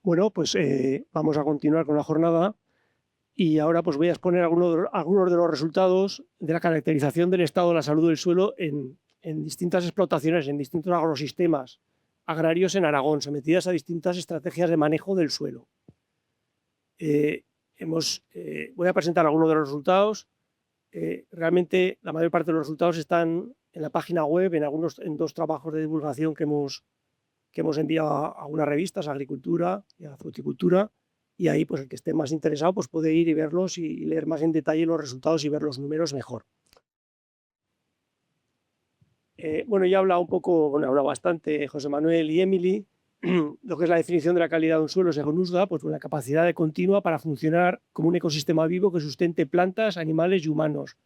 Bueno, pues vamos a continuar con la jornada y ahora pues voy a exponer algunos de los resultados de la caracterización del estado de la salud del suelo en distintas explotaciones, en distintos agrosistemas agrarios en Aragón, sometidas a distintas estrategias de manejo del suelo. Voy a presentar algunos de los resultados. Realmente la mayor parte de los resultados están en la página web, en dos trabajos de divulgación que hemos enviado a unas revistas, a Agricultura y a Fruticultura, y ahí pues el que esté más interesado pues puede ir y verlos y leer más en detalle los resultados y ver los números mejor. Bueno, ya he hablado un poco, bueno, he hablado bastante José Manuel y Emily, lo que es la definición de la calidad de un suelo según USDA, pues la capacidad de continua para funcionar como un ecosistema vivo que sustente plantas, animales y humanos.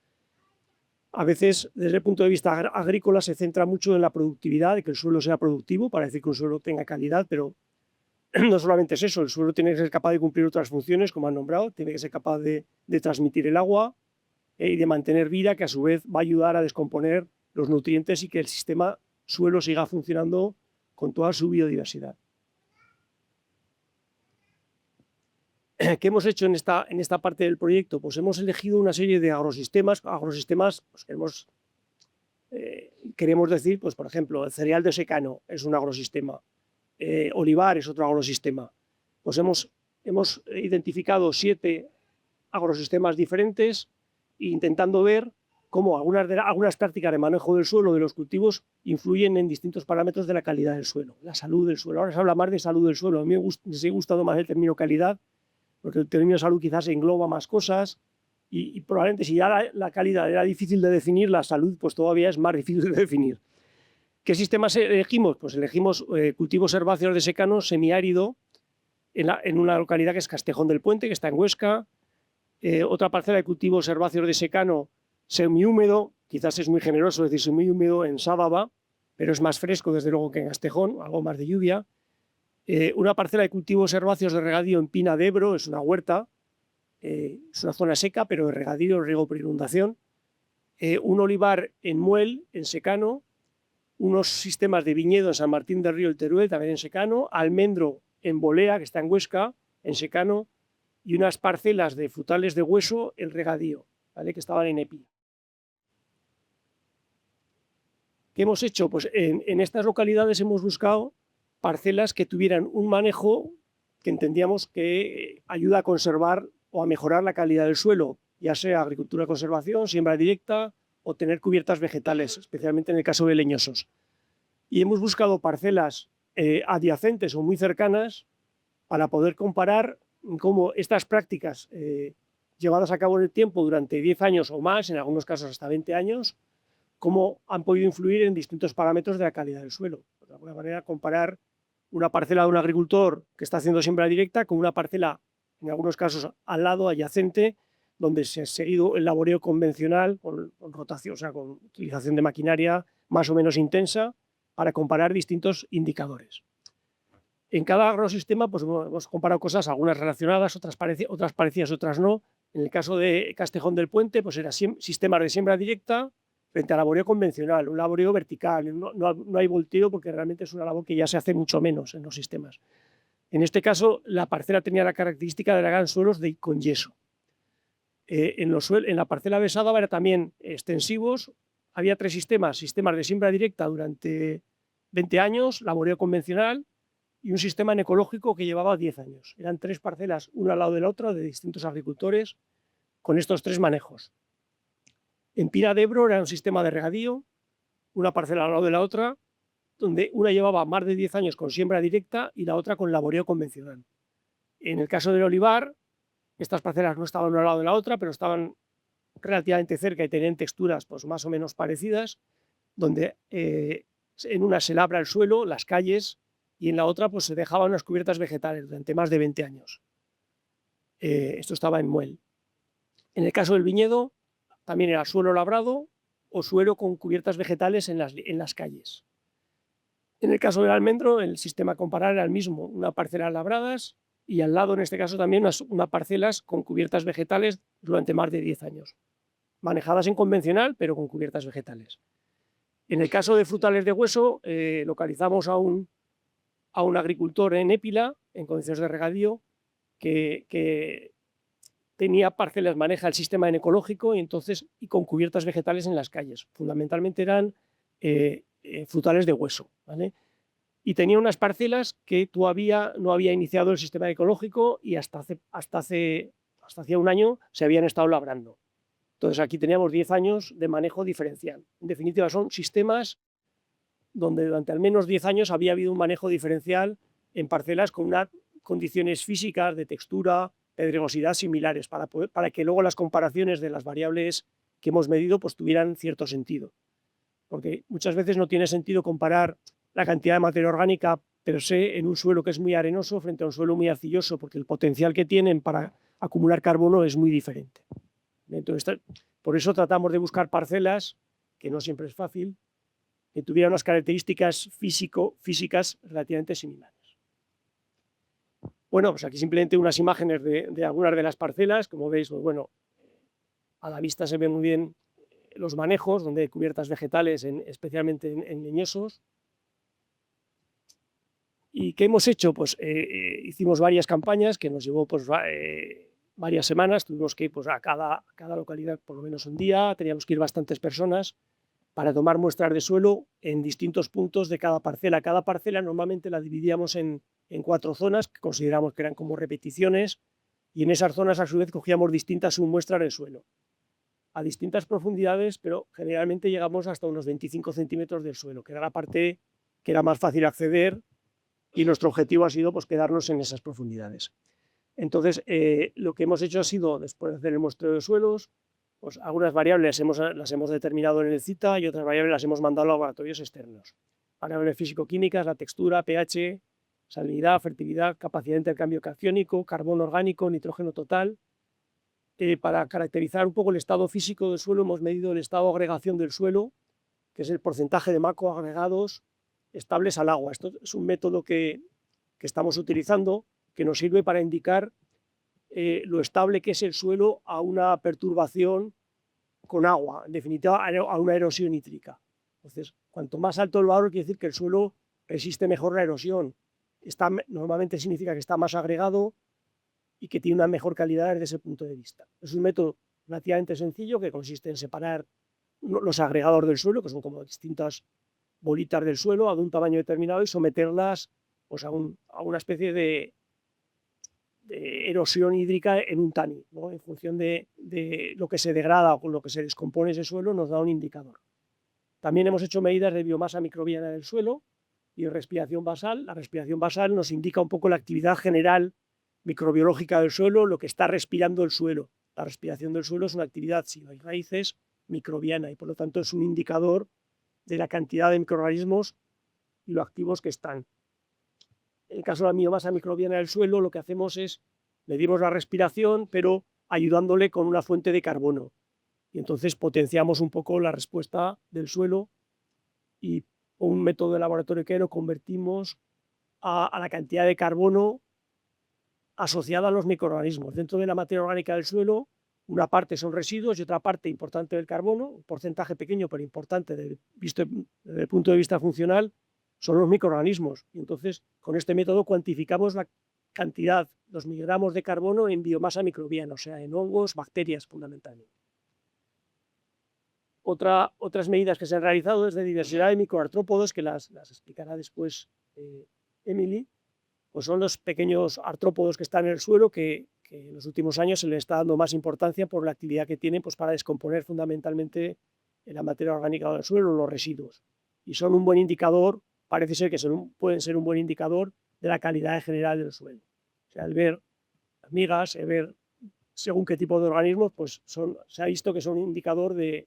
A veces, desde el punto de vista agrícola, se centra mucho en la productividad, de que el suelo sea productivo, para decir que un suelo tenga calidad, pero no solamente es eso, el suelo tiene que ser capaz de cumplir otras funciones, como han nombrado, tiene que ser capaz de transmitir el agua y de mantener vida, que a su vez va a ayudar a descomponer los nutrientes y que el sistema suelo siga funcionando con toda su biodiversidad. ¿Qué hemos hecho en esta parte del proyecto? Pues hemos elegido una serie de agrosistemas pues, queremos decir, pues por ejemplo, el cereal de secano es un agrosistema, olivar es otro agrosistema. Pues hemos identificado 7 agrosistemas diferentes intentando ver cómo algunas prácticas de manejo del suelo, de los cultivos, influyen en distintos parámetros de la calidad del suelo, la salud del suelo. Ahora se habla más de salud del suelo. A mí me ha gustado más el término calidad, porque el término salud quizás engloba más cosas y probablemente si ya la calidad era difícil de definir, la salud pues todavía es más difícil de definir. ¿Qué sistemas elegimos? Pues elegimos cultivos herbáceos de secano semiárido en una localidad que es Castejón del Puente, que está en Huesca. Otra parcela de cultivos herbáceos de secano semihúmedo, quizás es muy generoso decir semihúmedo en Sábava, pero es más fresco desde luego que en Castejón, algo más de lluvia. Una parcela de cultivos herbáceos de regadío en Pina de Ebro, es una huerta, es una zona seca, pero de regadío, riego por inundación. Un olivar en Muel, en secano, unos sistemas de viñedo en San Martín del Río el Teruel, también en secano, almendro en Bolea, que está en Huesca, en secano, y unas parcelas de frutales de hueso en regadío, ¿vale? Que estaban en Epila. ¿Qué hemos hecho? Pues en estas localidades hemos buscado parcelas que tuvieran un manejo que entendíamos que ayuda a conservar o a mejorar la calidad del suelo, ya sea agricultura de conservación, siembra directa o tener cubiertas vegetales, especialmente en el caso de leñosos. Y hemos buscado parcelas adyacentes o muy cercanas para poder comparar cómo estas prácticas llevadas a cabo en el tiempo durante 10 años o más, en algunos casos hasta 20 años, cómo han podido influir en distintos parámetros de la calidad del suelo. De alguna manera, comparar una parcela de un agricultor que está haciendo siembra directa con una parcela, en algunos casos al lado, adyacente, donde se ha seguido el laboreo convencional con rotación, o sea, con utilización de maquinaria más o menos intensa, para comparar distintos indicadores. En cada agrosistema pues, hemos comparado cosas, algunas relacionadas, otras parecidas, otras no. En el caso de Castejón del Puente, pues era sistemas de siembra directa frente al laboreo convencional, un laboreo vertical. No hay volteo porque realmente es una labor que ya se hace mucho menos en los sistemas. En este caso, la parcela tenía la característica de lagar suelos con yeso. En la parcela de Sádava era también extensivos. Había 3 sistemas de siembra directa durante 20 años, laboreo convencional, y un sistema en ecológico que llevaba 10 años. Eran 3 parcelas, una al lado de la otra, de distintos agricultores, con estos 3 manejos. En Pina de Ebro era un sistema de regadío, una parcela al lado de la otra, donde una llevaba más de 10 años con siembra directa y la otra con laboreo convencional. En el caso del olivar, estas parcelas no estaban una al lado de la otra, pero estaban relativamente cerca y tenían texturas pues, más o menos parecidas, donde en una se labra el suelo, las calles, y en la otra pues, se dejaban unas cubiertas vegetales durante más de 20 años. Esto estaba en Muel. En el caso del viñedo, también era suelo labrado o suelo con cubiertas vegetales en las calles. En el caso del almendro, el sistema comparar era el mismo, una parcela labradas y al lado, en este caso, también unas parcelas con cubiertas vegetales durante más de 10 años, manejadas en convencional, pero con cubiertas vegetales. En el caso de frutales de hueso, localizamos a un agricultor en Épila en condiciones de regadío, que tenía parcelas, maneja el sistema en ecológico y con cubiertas vegetales en las calles. Fundamentalmente eran frutales de hueso, ¿vale? Y tenía unas parcelas que todavía no había iniciado el sistema ecológico y hasta hacía un año se habían estado labrando. Entonces aquí teníamos 10 años de manejo diferencial. En definitiva, son sistemas donde durante al menos 10 años había habido un manejo diferencial en parcelas con unas condiciones físicas de textura, pedregosidad similares, para que luego las comparaciones de las variables que hemos medido pues tuvieran cierto sentido. Porque muchas veces no tiene sentido comparar la cantidad de materia orgánica per se en un suelo que es muy arenoso frente a un suelo muy arcilloso, porque el potencial que tienen para acumular carbono es muy diferente. Entonces, por eso tratamos de buscar parcelas, que no siempre es fácil, que tuvieran unas características físicas relativamente similares. Bueno, pues aquí simplemente unas imágenes de algunas de las parcelas. Como veis, pues bueno, a la vista se ven muy bien los manejos, donde hay cubiertas vegetales, especialmente en leñosos. ¿Y qué hemos hecho? Pues hicimos varias campañas que nos llevó pues, varias semanas. Tuvimos que ir pues, a cada localidad por lo menos un día, teníamos que ir bastantes personas para tomar muestras de suelo en distintos puntos de cada parcela. Cada parcela normalmente la dividíamos en 4 zonas que consideramos que eran como repeticiones, y en esas zonas a su vez cogíamos distintas submuestras de suelo a distintas profundidades, pero generalmente llegamos hasta unos 25 centímetros del suelo, que era la parte que era más fácil acceder, y nuestro objetivo ha sido pues, quedarnos en esas profundidades. Entonces, lo que hemos hecho ha sido, después de hacer el muestreo de suelos, pues algunas variables las hemos determinado en el CITA y otras variables las hemos mandado a laboratorios externos. Variables físico-químicas, la textura, pH, salinidad, fertilidad, capacidad de intercambio catiónico, carbono orgánico, nitrógeno total. Para caracterizar un poco el estado físico del suelo, hemos medido el estado de agregación del suelo, que es el porcentaje de macroagregados estables al agua. Esto es un método que estamos utilizando, que nos sirve para indicar lo estable que es el suelo a una perturbación con agua, en definitiva a una erosión hídrica. Entonces, cuanto más alto el valor, quiere decir que el suelo resiste mejor la erosión. Normalmente significa que está más agregado y que tiene una mejor calidad desde ese punto de vista. Es un método relativamente sencillo que consiste en separar los agregados del suelo, que son como distintas bolitas del suelo a un tamaño determinado, y someterlas pues, a una especie de erosión hídrica en un TANI, ¿no? En función de lo que se degrada o con lo que se descompone ese suelo, nos da un indicador. También hemos hecho medidas de biomasa microbiana del suelo y respiración basal. La respiración basal nos indica un poco la actividad general microbiológica del suelo, lo que está respirando el suelo. La respiración del suelo es una actividad, si no hay raíces, microbiana, y por lo tanto es un indicador de la cantidad de microorganismos y lo activos que están. En el caso de la biomasa microbiana del suelo, lo que hacemos es medimos la respiración, pero ayudándole con una fuente de carbono. Y entonces potenciamos un poco la respuesta del suelo, y con un método de laboratorio que lo convertimos a la cantidad de carbono asociada a los microorganismos. Dentro de la materia orgánica del suelo, una parte son residuos y otra parte importante del carbono, un porcentaje pequeño pero importante desde el punto de vista funcional, son los microorganismos. Y entonces, con este método cuantificamos la cantidad, los miligramos de carbono en biomasa microbiana, o sea, en hongos, bacterias fundamentalmente. Otras medidas que se han realizado es de diversidad de microartrópodos, que las explicará después Emily. Pues son los pequeños artrópodos que están en el suelo, que en los últimos años se les está dando más importancia por la actividad que tienen pues, para descomponer fundamentalmente la materia orgánica del suelo, los residuos. Y son un buen indicador, parece ser que pueden ser un buen indicador de la calidad en general del suelo. O sea, el ver hormigas, el ver según qué tipo de organismos, pues se ha visto que son un indicador de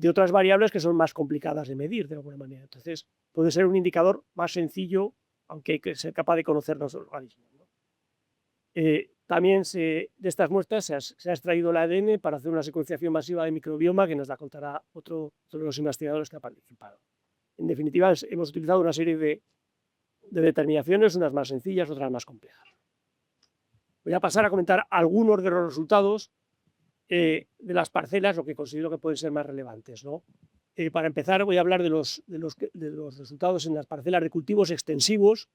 otras variables que son más complicadas de medir de alguna manera. Entonces, puede ser un indicador más sencillo, aunque hay que ser capaz de conocer los organismos, ¿no? También de estas muestras se ha extraído el ADN para hacer una secuenciación masiva de microbioma, que nos la contará otro de los investigadores que ha participado. En definitiva, hemos utilizado una serie de determinaciones, unas más sencillas, otras más complejas. Voy a pasar a comentar algunos de los resultados de las parcelas, lo que considero que pueden ser más relevantes, ¿no? Para empezar, voy a hablar de los resultados en las parcelas de cultivos extensivos,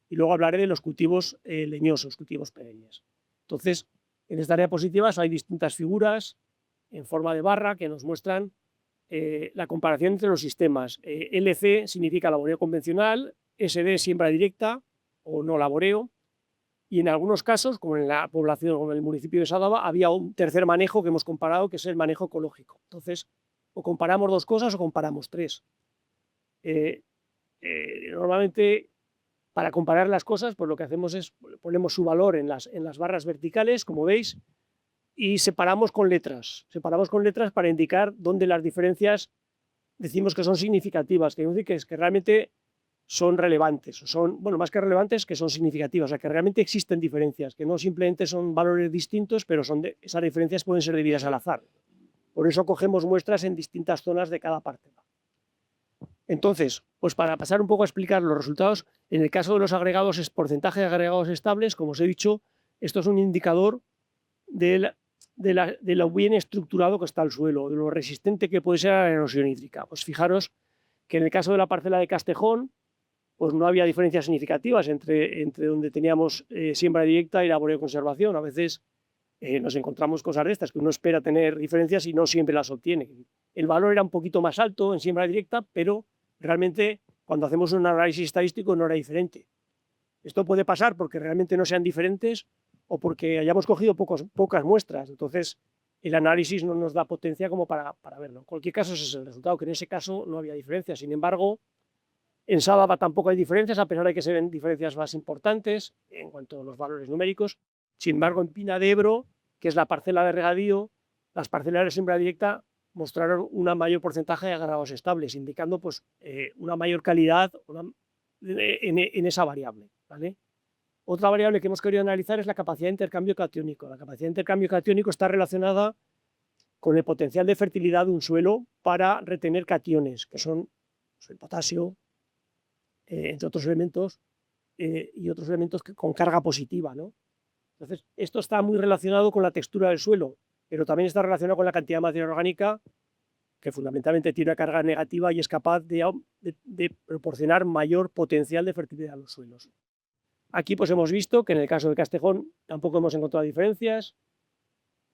y luego hablaré de los cultivos leñosos, cultivos perennes. Entonces, en esta área positiva hay distintas figuras en forma de barra que nos muestran la comparación entre los sistemas. LC significa laboreo convencional, SD siembra directa o no laboreo, y en algunos casos, como en la población, como en el municipio de Sádava, había un tercer manejo que hemos comparado, que es el manejo ecológico. Entonces, o comparamos dos cosas o comparamos tres. Normalmente, para comparar las cosas, pues lo que hacemos es ponemos su valor en las barras verticales, como veis, y separamos con letras. Separamos con letras para indicar dónde las diferencias decimos que son significativas, que decir que realmente son relevantes, o son, bueno, más que relevantes, que son significativas, o sea, que realmente existen diferencias, que no simplemente son valores distintos, pero esas diferencias pueden ser debidas al azar. Por eso cogemos muestras en distintas zonas de cada parte. Entonces, pues para pasar un poco a explicar los resultados, en el caso de los agregados, es porcentaje de agregados estables, como os he dicho, esto es un indicador de lo bien estructurado que está el suelo, de lo resistente que puede ser a la erosión hídrica. Pues fijaros que en el caso de la parcela de Castejón, pues no había diferencias significativas entre donde teníamos siembra directa y laboreo de conservación. A veces nos encontramos cosas de estas, que uno espera tener diferencias y no siempre las obtiene. El valor era un poquito más alto en siembra directa, pero realmente cuando hacemos un análisis estadístico no era diferente. Esto puede pasar porque realmente no sean diferentes o porque hayamos cogido pocas muestras. Entonces, el análisis no nos da potencia como para verlo. En cualquier caso, ese es el resultado, que en ese caso no había diferencias. Sin embargo, en Sádava tampoco hay diferencias, a pesar de que se ven diferencias más importantes en cuanto a los valores numéricos. Sin embargo, en Pina de Ebro, que es la parcela de regadío, las parcelas de siembra directa mostraron un mayor porcentaje de agregados estables, indicando pues, una mayor calidad en esa variable, ¿vale? Otra variable que hemos querido analizar es la capacidad de intercambio catiónico. La capacidad de intercambio catiónico está relacionada con el potencial de fertilidad de un suelo para retener cationes, que son pues, el potasio, entre otros elementos, y otros elementos con carga positiva, ¿no? Entonces, esto está muy relacionado con la textura del suelo, pero también está relacionado con la cantidad de materia orgánica, que fundamentalmente tiene una carga negativa y es capaz de proporcionar mayor potencial de fertilidad a los suelos. Aquí pues hemos visto que en el caso de Castejón tampoco hemos encontrado diferencias.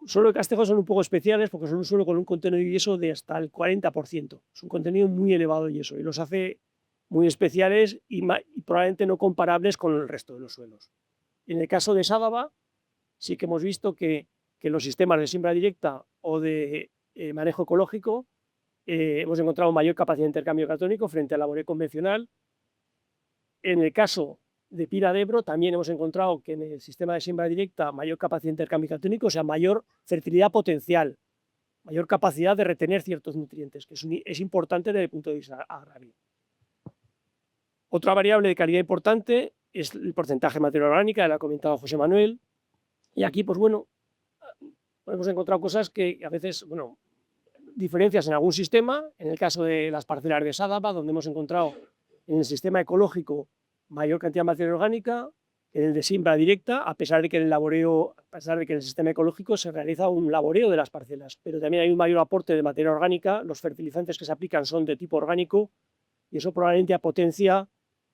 Solo de Castejón son un poco especiales porque son un suelo con un contenido de yeso de hasta el 40%. Es un contenido muy elevado de yeso y los hace muy especiales y probablemente no comparables con el resto de los suelos. En el caso de Sádava sí que hemos visto que los sistemas de siembra directa o de manejo ecológico hemos encontrado mayor capacidad de intercambio catónico frente al laboreo convencional. En el caso de Pina de Ebro también hemos encontrado que en el sistema de siembra directa mayor capacidad de intercambio catónico, o sea, mayor fertilidad potencial, mayor capacidad de retener ciertos nutrientes, que es importante desde el punto de vista agrario. Otra variable de calidad importante es el porcentaje de materia orgánica, lo ha comentado José Manuel, y aquí, pues bueno, hemos encontrado cosas que a veces, bueno, diferencias en algún sistema, en el caso de las parcelas de Sádava, donde hemos encontrado en el sistema ecológico mayor cantidad de materia orgánica, en el de siembra directa, a pesar de que en el sistema ecológico se realiza un laboreo de las parcelas, pero también hay un mayor aporte de materia orgánica, los fertilizantes que se aplican son de tipo orgánico, y eso probablemente potencia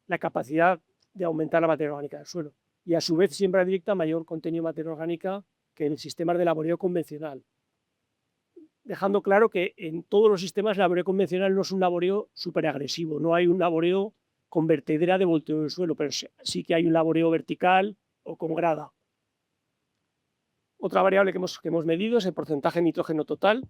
la capacidad de aumentar la materia orgánica del suelo. Y a su vez siembra directa mayor contenido de materia orgánica que en sistemas de laboreo convencional. Dejando claro que en todos los sistemas el laboreo convencional no es un laboreo súper agresivo, no hay un laboreo con vertedera de volteo del suelo, pero sí que hay un laboreo vertical o con grada. Otra variable que hemos medido es el porcentaje de nitrógeno total,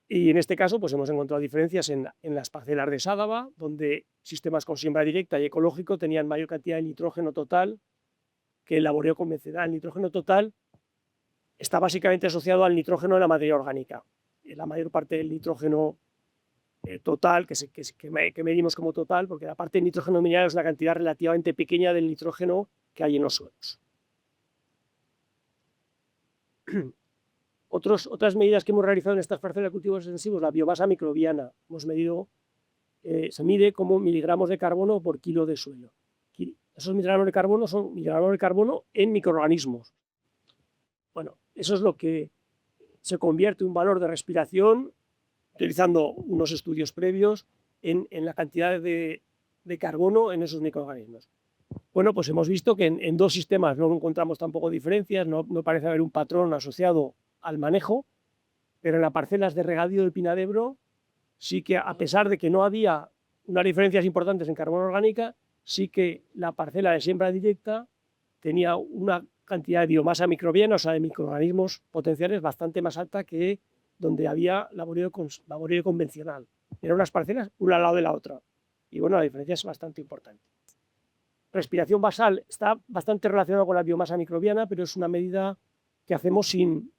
y en este caso pues hemos encontrado diferencias en las parcelas de Sádava, donde sistemas con siembra directa y ecológico tenían mayor cantidad de nitrógeno total que el laboreo convencional. El nitrógeno total está básicamente asociado al nitrógeno de la materia orgánica. La mayor parte del nitrógeno total, que medimos como total, porque la parte de nitrógeno mineral es una cantidad relativamente pequeña del nitrógeno que hay en los suelos. Otras medidas que hemos realizado en estas parcelas de cultivos extensivos, la biomasa microbiana, hemos medido, se mide como miligramos de carbono por kilo de suelo. Esos miligramos de carbono son miligramos de carbono en microorganismos. Bueno, eso es lo que se convierte en un valor de respiración, utilizando unos estudios previos en la cantidad de carbono en esos microorganismos. Bueno, pues hemos visto que en dos sistemas no encontramos tampoco diferencias, no parece haber un patrón asociado al manejo, pero en las parcelas de regadío del Pina de Ebro sí que, a pesar de que no había unas diferencias importantes en carbono orgánica, sí que la parcela de siembra directa tenía una cantidad de biomasa microbiana, o sea, de microorganismos potenciales bastante más alta que donde había laboreo convencional. Eran unas parcelas una al lado de la otra. Y bueno, la diferencia es bastante importante. Respiración basal está bastante relacionada con la biomasa microbiana, pero es una medida que hacemos sin...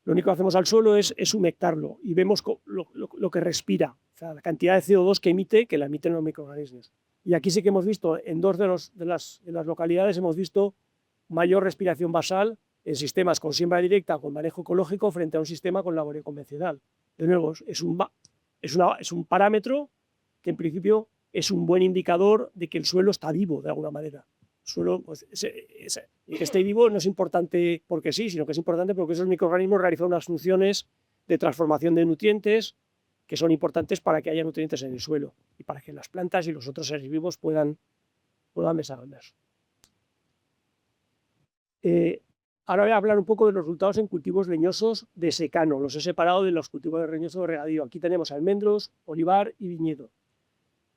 Lo único que hacemos al suelo es humectarlo y vemos lo que respira, o sea, la cantidad de CO2 que emite, que la emiten los microorganismos. Y aquí sí que hemos visto, en dos de las localidades, hemos visto mayor respiración basal en sistemas con siembra directa, con manejo ecológico, frente a un sistema con laboreo convencional. De nuevo, es un parámetro que en principio es un buen indicador de que el suelo está vivo de alguna manera. El suelo, pues, y que esté vivo no es importante porque sí, sino que es importante porque esos microorganismos realizan unas funciones de transformación de nutrientes que son importantes para que haya nutrientes en el suelo y para que las plantas y los otros seres vivos puedan desarrollarse. Ahora voy a hablar un poco de los resultados en cultivos leñosos de secano. Los he separado de los cultivos leñosos de regadío. Aquí tenemos almendros, olivar y viñedo.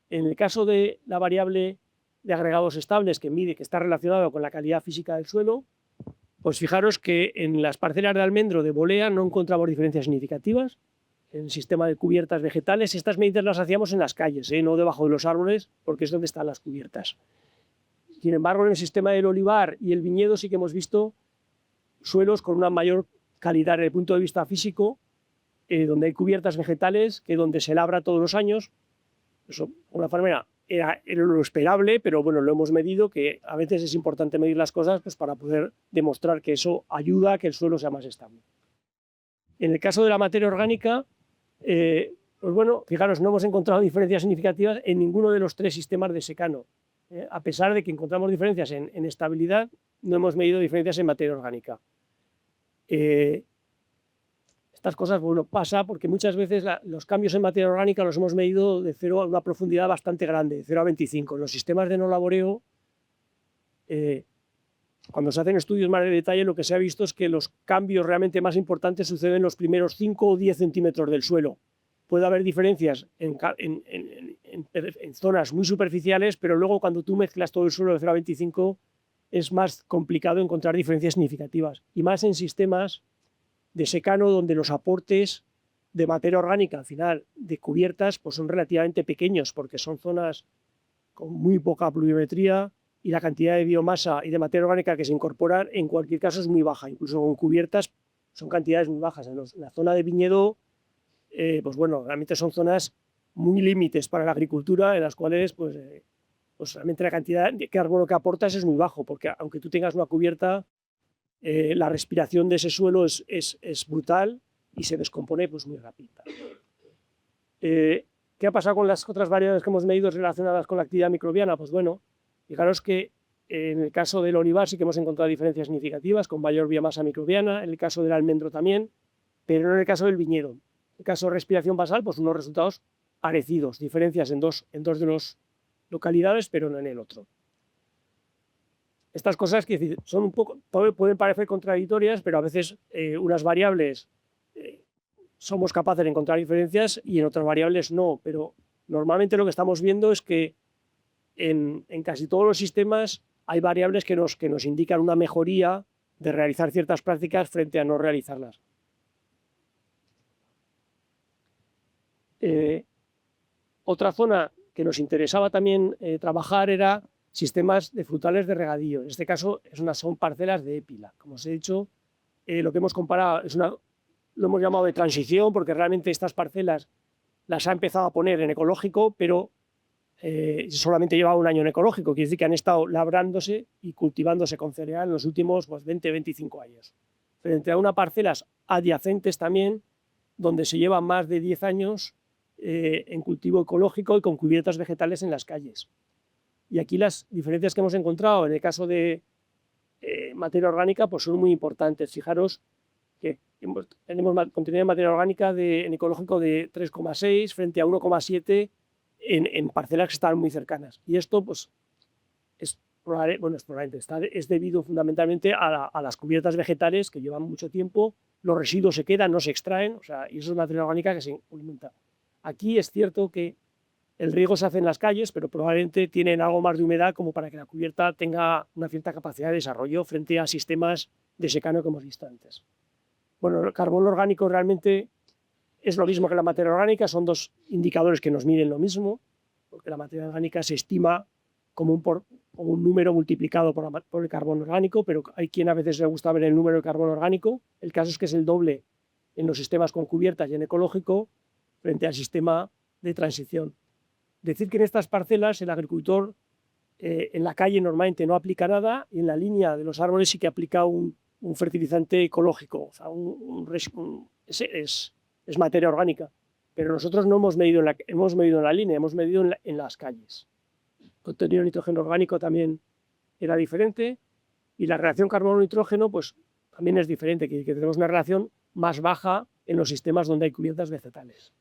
En el caso de la variable de agregados estables que mide, que está relacionado con la calidad física del suelo, pues fijaros que en las parcelas de almendro de bolea no encontramos diferencias significativas. En el sistema de cubiertas vegetales, estas medidas las hacíamos en las calles, no debajo de los árboles, porque es donde están las cubiertas. Sin embargo, en el sistema del olivar y el viñedo sí que hemos visto suelos con una mayor calidad desde el punto de vista físico, donde hay cubiertas vegetales, que donde se labra todos los años. Eso, de alguna manera, era lo esperable, pero bueno, lo hemos medido, que a veces es importante medir las cosas pues, para poder demostrar que eso ayuda a que el suelo sea más estable. En el caso de la materia orgánica, pues bueno, fijaros, no hemos encontrado diferencias significativas en ninguno de los tres sistemas de secano. A pesar de que encontramos diferencias en estabilidad, no hemos medido diferencias en materia orgánica. Estas cosas, bueno, pasa porque muchas veces los cambios en materia orgánica los hemos medido de 0 a una profundidad bastante grande, de 0 a 25. En los sistemas de no laboreo, cuando se hacen estudios más de detalle, lo que se ha visto es que los cambios realmente más importantes suceden en los primeros 5 o 10 centímetros del suelo. Puede haber diferencias en zonas muy superficiales, pero luego cuando tú mezclas todo el suelo de 0 a 25 es más complicado encontrar diferencias significativas, y más en sistemas de secano donde los aportes de materia orgánica al final de cubiertas pues son relativamente pequeños porque son zonas con muy poca pluviometría y la cantidad de biomasa y de materia orgánica que se incorporan en cualquier caso es muy baja, incluso con cubiertas son cantidades muy bajas. En la zona de viñedo, pues bueno, realmente son zonas muy límites para la agricultura en las cuales pues realmente la cantidad de carbono que aportas es muy bajo, porque aunque tú tengas una cubierta, la respiración de ese suelo es brutal y se descompone pues, muy rápido. ¿Qué ha pasado con las otras variables que hemos medido relacionadas con la actividad microbiana? Pues bueno, fijaros que en el caso del olivar sí que hemos encontrado diferencias significativas con mayor biomasa microbiana, en el caso del almendro también, pero no en el caso del viñedo. En el caso de respiración basal, pues unos resultados parecidos, diferencias en dos de las localidades, pero no en el otro. Estas cosas que son un poco, pueden parecer contradictorias, pero a veces unas variables somos capaces de encontrar diferencias y en otras variables no, pero normalmente lo que estamos viendo es que en casi todos los sistemas hay variables que nos indican una mejoría de realizar ciertas prácticas frente a no realizarlas. Otra zona que nos interesaba también trabajar era sistemas de frutales de regadío. En este caso son parcelas de épila. Como os he dicho, lo que hemos comparado lo hemos llamado de transición porque realmente estas parcelas las ha empezado a poner en ecológico, pero solamente lleva un año en ecológico. Quiere decir que han estado labrándose y cultivándose con cereal en los últimos pues, 20-25 años. Frente a unas parcelas adyacentes también, donde se lleva más de 10 años en cultivo ecológico y con cubiertas vegetales en las calles. Y aquí las diferencias que hemos encontrado en el caso de materia orgánica pues son muy importantes. Fijaros que tenemos contenido de materia orgánica en ecológico de 3,6 frente a 1,7 en parcelas que están muy cercanas. Y esto pues, es es debido fundamentalmente a las cubiertas vegetales que llevan mucho tiempo, los residuos se quedan, no se extraen, o sea, y eso es materia orgánica que se alimenta. Aquí es cierto que el riego se hace en las calles, pero probablemente tienen algo más de humedad como para que la cubierta tenga una cierta capacidad de desarrollo frente a sistemas de secano que hemos visto antes. Bueno, el carbono orgánico realmente es lo mismo que la materia orgánica, son dos indicadores que nos miden lo mismo, porque la materia orgánica se estima como un número multiplicado por el carbono orgánico, pero hay quien a veces le gusta ver el número de carbono orgánico. El caso es que es el doble en los sistemas con cubiertas y en ecológico frente al sistema de transición. Decir que en estas parcelas el agricultor en la calle normalmente no aplica nada y en la línea de los árboles sí que aplica un fertilizante ecológico, o sea, es materia orgánica, pero nosotros no hemos medido en la línea, hemos medido en las calles. El contenido de nitrógeno orgánico también era diferente y la relación carbono-nitrógeno pues también es diferente, que tenemos una relación más baja en los sistemas donde hay cubiertas vegetales.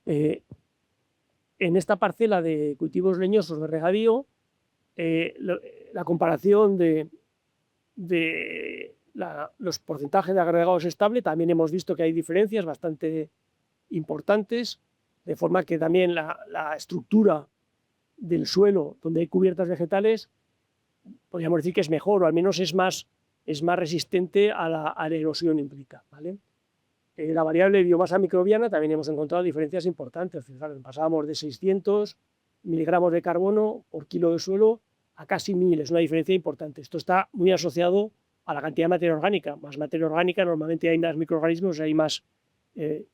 En esta parcela de cultivos leñosos de regadío, la comparación de los porcentajes de agregados estable, también hemos visto que hay diferencias bastante importantes, de forma que también la estructura del suelo donde hay cubiertas vegetales, podríamos decir que es mejor, o al menos es más resistente a la erosión implica, ¿vale? La variable de biomasa microbiana también hemos encontrado diferencias importantes. Fijaros, pasábamos de 600 miligramos de carbono por kilo de suelo a casi 1000, es una diferencia importante. Esto está muy asociado a la cantidad de materia orgánica. Más materia orgánica, normalmente hay más microorganismos, hay más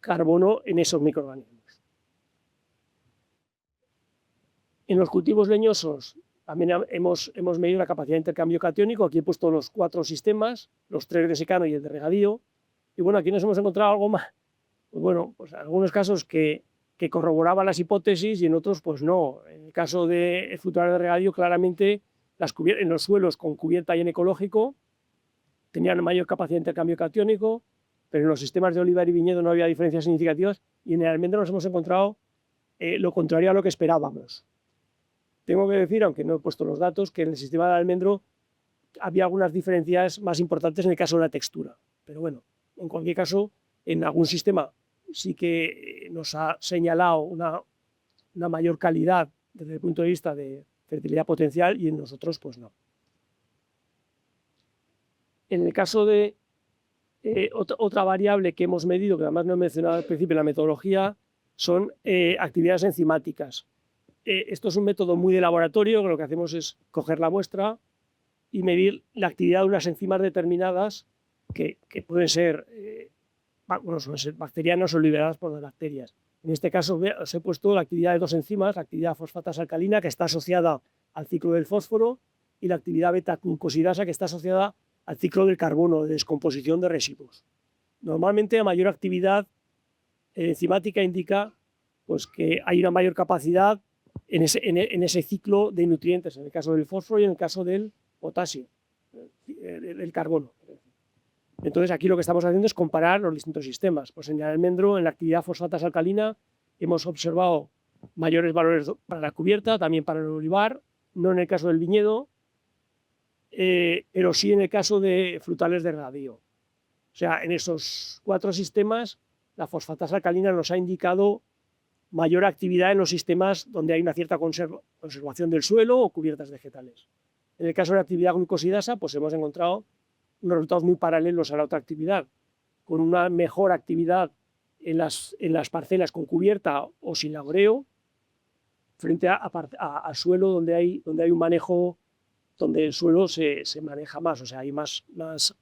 carbono en esos microorganismos. En los cultivos leñosos también hemos medido la capacidad de intercambio catiónico. Aquí he puesto los 4 sistemas, los 3 de secano y el de regadío. Y bueno, aquí nos hemos encontrado algo más, pues bueno, pues algunos casos que corroboraban las hipótesis y en otros pues no. En el caso de frutales de regadío, claramente en los suelos con cubierta y en ecológico tenían mayor capacidad de intercambio catiónico, pero en los sistemas de olivar y viñedo no había diferencias significativas y en el almendro nos hemos encontrado lo contrario a lo que esperábamos. Tengo que decir, aunque no he puesto los datos, que en el sistema de almendro había algunas diferencias más importantes en el caso de la textura, pero bueno. En cualquier caso, en algún sistema sí que nos ha señalado una mayor calidad desde el punto de vista de fertilidad potencial y en nosotros pues no. En el caso de otra variable que hemos medido, que además no he mencionado al principio en la metodología, son actividades enzimáticas. Esto es un método muy de laboratorio, que lo que hacemos es coger la muestra y medir la actividad de unas enzimas determinadas que pueden ser, suelen ser bacterianas o liberadas por las bacterias. En este caso os he puesto la actividad de 2 enzimas, la actividad fosfatasa alcalina, que está asociada al ciclo del fósforo, y la actividad beta-glucosidasa, que está asociada al ciclo del carbono, de descomposición de residuos. Normalmente la mayor actividad enzimática indica pues, que hay una mayor capacidad en ese ciclo de nutrientes, en el caso del fósforo y en el caso del potasio, del carbono. Entonces aquí lo que estamos haciendo es comparar los distintos sistemas. Pues en el almendro, en la actividad fosfatasa alcalina, hemos observado mayores valores para la cubierta, también para el olivar, no en el caso del viñedo, pero sí en el caso de frutales de regadío. O sea, en esos 4 sistemas, la fosfatasa alcalina nos ha indicado mayor actividad en los sistemas donde hay una cierta conservación del suelo o cubiertas vegetales. En el caso de la actividad glucosidasa, pues hemos encontrado unos resultados muy paralelos a la otra actividad, con una mejor actividad en las parcelas con cubierta o sin laboreo, frente a suelo donde hay un manejo, donde el suelo se maneja más, o sea, hay más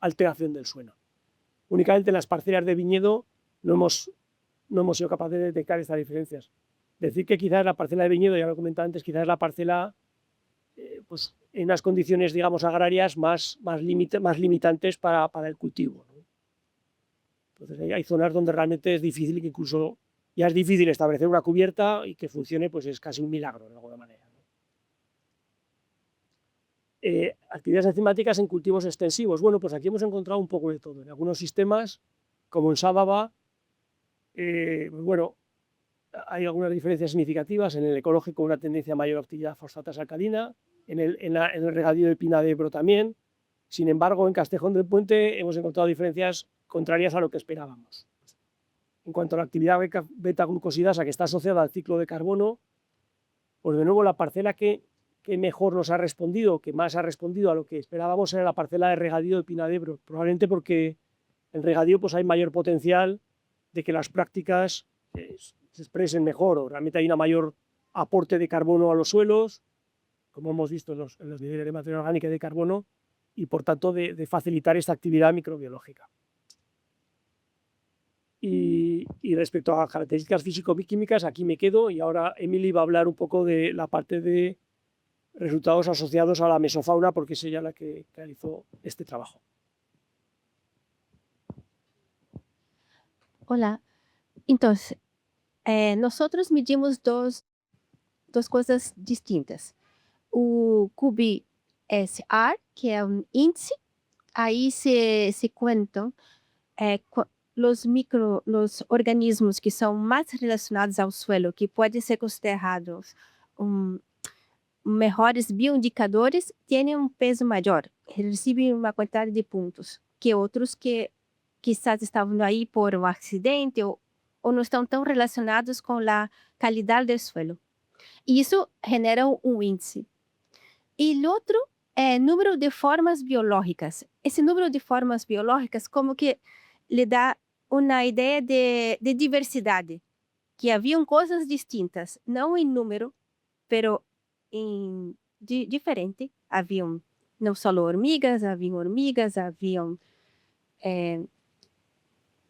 alteración del suelo. Únicamente en las parcelas de viñedo no hemos sido capaces de detectar estas diferencias. Decir que quizás la parcela de viñedo, ya lo he comentado antes, quizás la parcela pues, en unas condiciones, digamos, agrarias más limitantes para el cultivo, ¿no? Entonces hay zonas donde realmente es difícil, que incluso ya es difícil establecer una cubierta y que funcione, pues es casi un milagro de alguna manera, ¿no? Actividades enzimáticas en cultivos extensivos. Bueno, pues aquí hemos encontrado un poco de todo. En algunos sistemas, como en Sábava, bueno, hay algunas diferencias significativas. En el ecológico, una tendencia a mayor actividad fosfatas alcalina, en el regadío de Pina de Ebro también. Sin embargo, en Castejón del Puente hemos encontrado diferencias contrarias a lo que esperábamos. En cuanto a la actividad beta-glucosidasa, que está asociada al ciclo de carbono, pues de nuevo la parcela que mejor nos ha respondido, que más ha respondido a lo que esperábamos, era la parcela de regadío de Pina de Ebro, probablemente porque en regadío pues hay mayor potencial de que las prácticas se expresen mejor, o realmente hay un mayor aporte de carbono a los suelos, como hemos visto en los niveles de materia orgánica y de carbono, y por tanto de facilitar esta actividad microbiológica. Y respecto a características físico-químicas, aquí me quedo, y ahora Emily va a hablar un poco de la parte de resultados asociados a la mesofauna, porque es ella la que realizó este trabajo. Hola. Entonces, nosotros medimos dos cosas distintas. O QBSR, que é um índice, aí se cuentam los organismos que são mais relacionados ao suelo, que podem ser considerados melhores bioindicadores, têm um peso maior, recebem uma quantidade de pontos, que outros que quizás estavam aí por um acidente ou não estão tão relacionados com a qualidade do suelo. E isso genera um índice. E o outro é número de formas biológicas. Esse número de formas biológicas como que lhe dá uma ideia de diversidade, que haviam coisas distintas, não em número, pero diferente. Haviam não só hormigas, haviam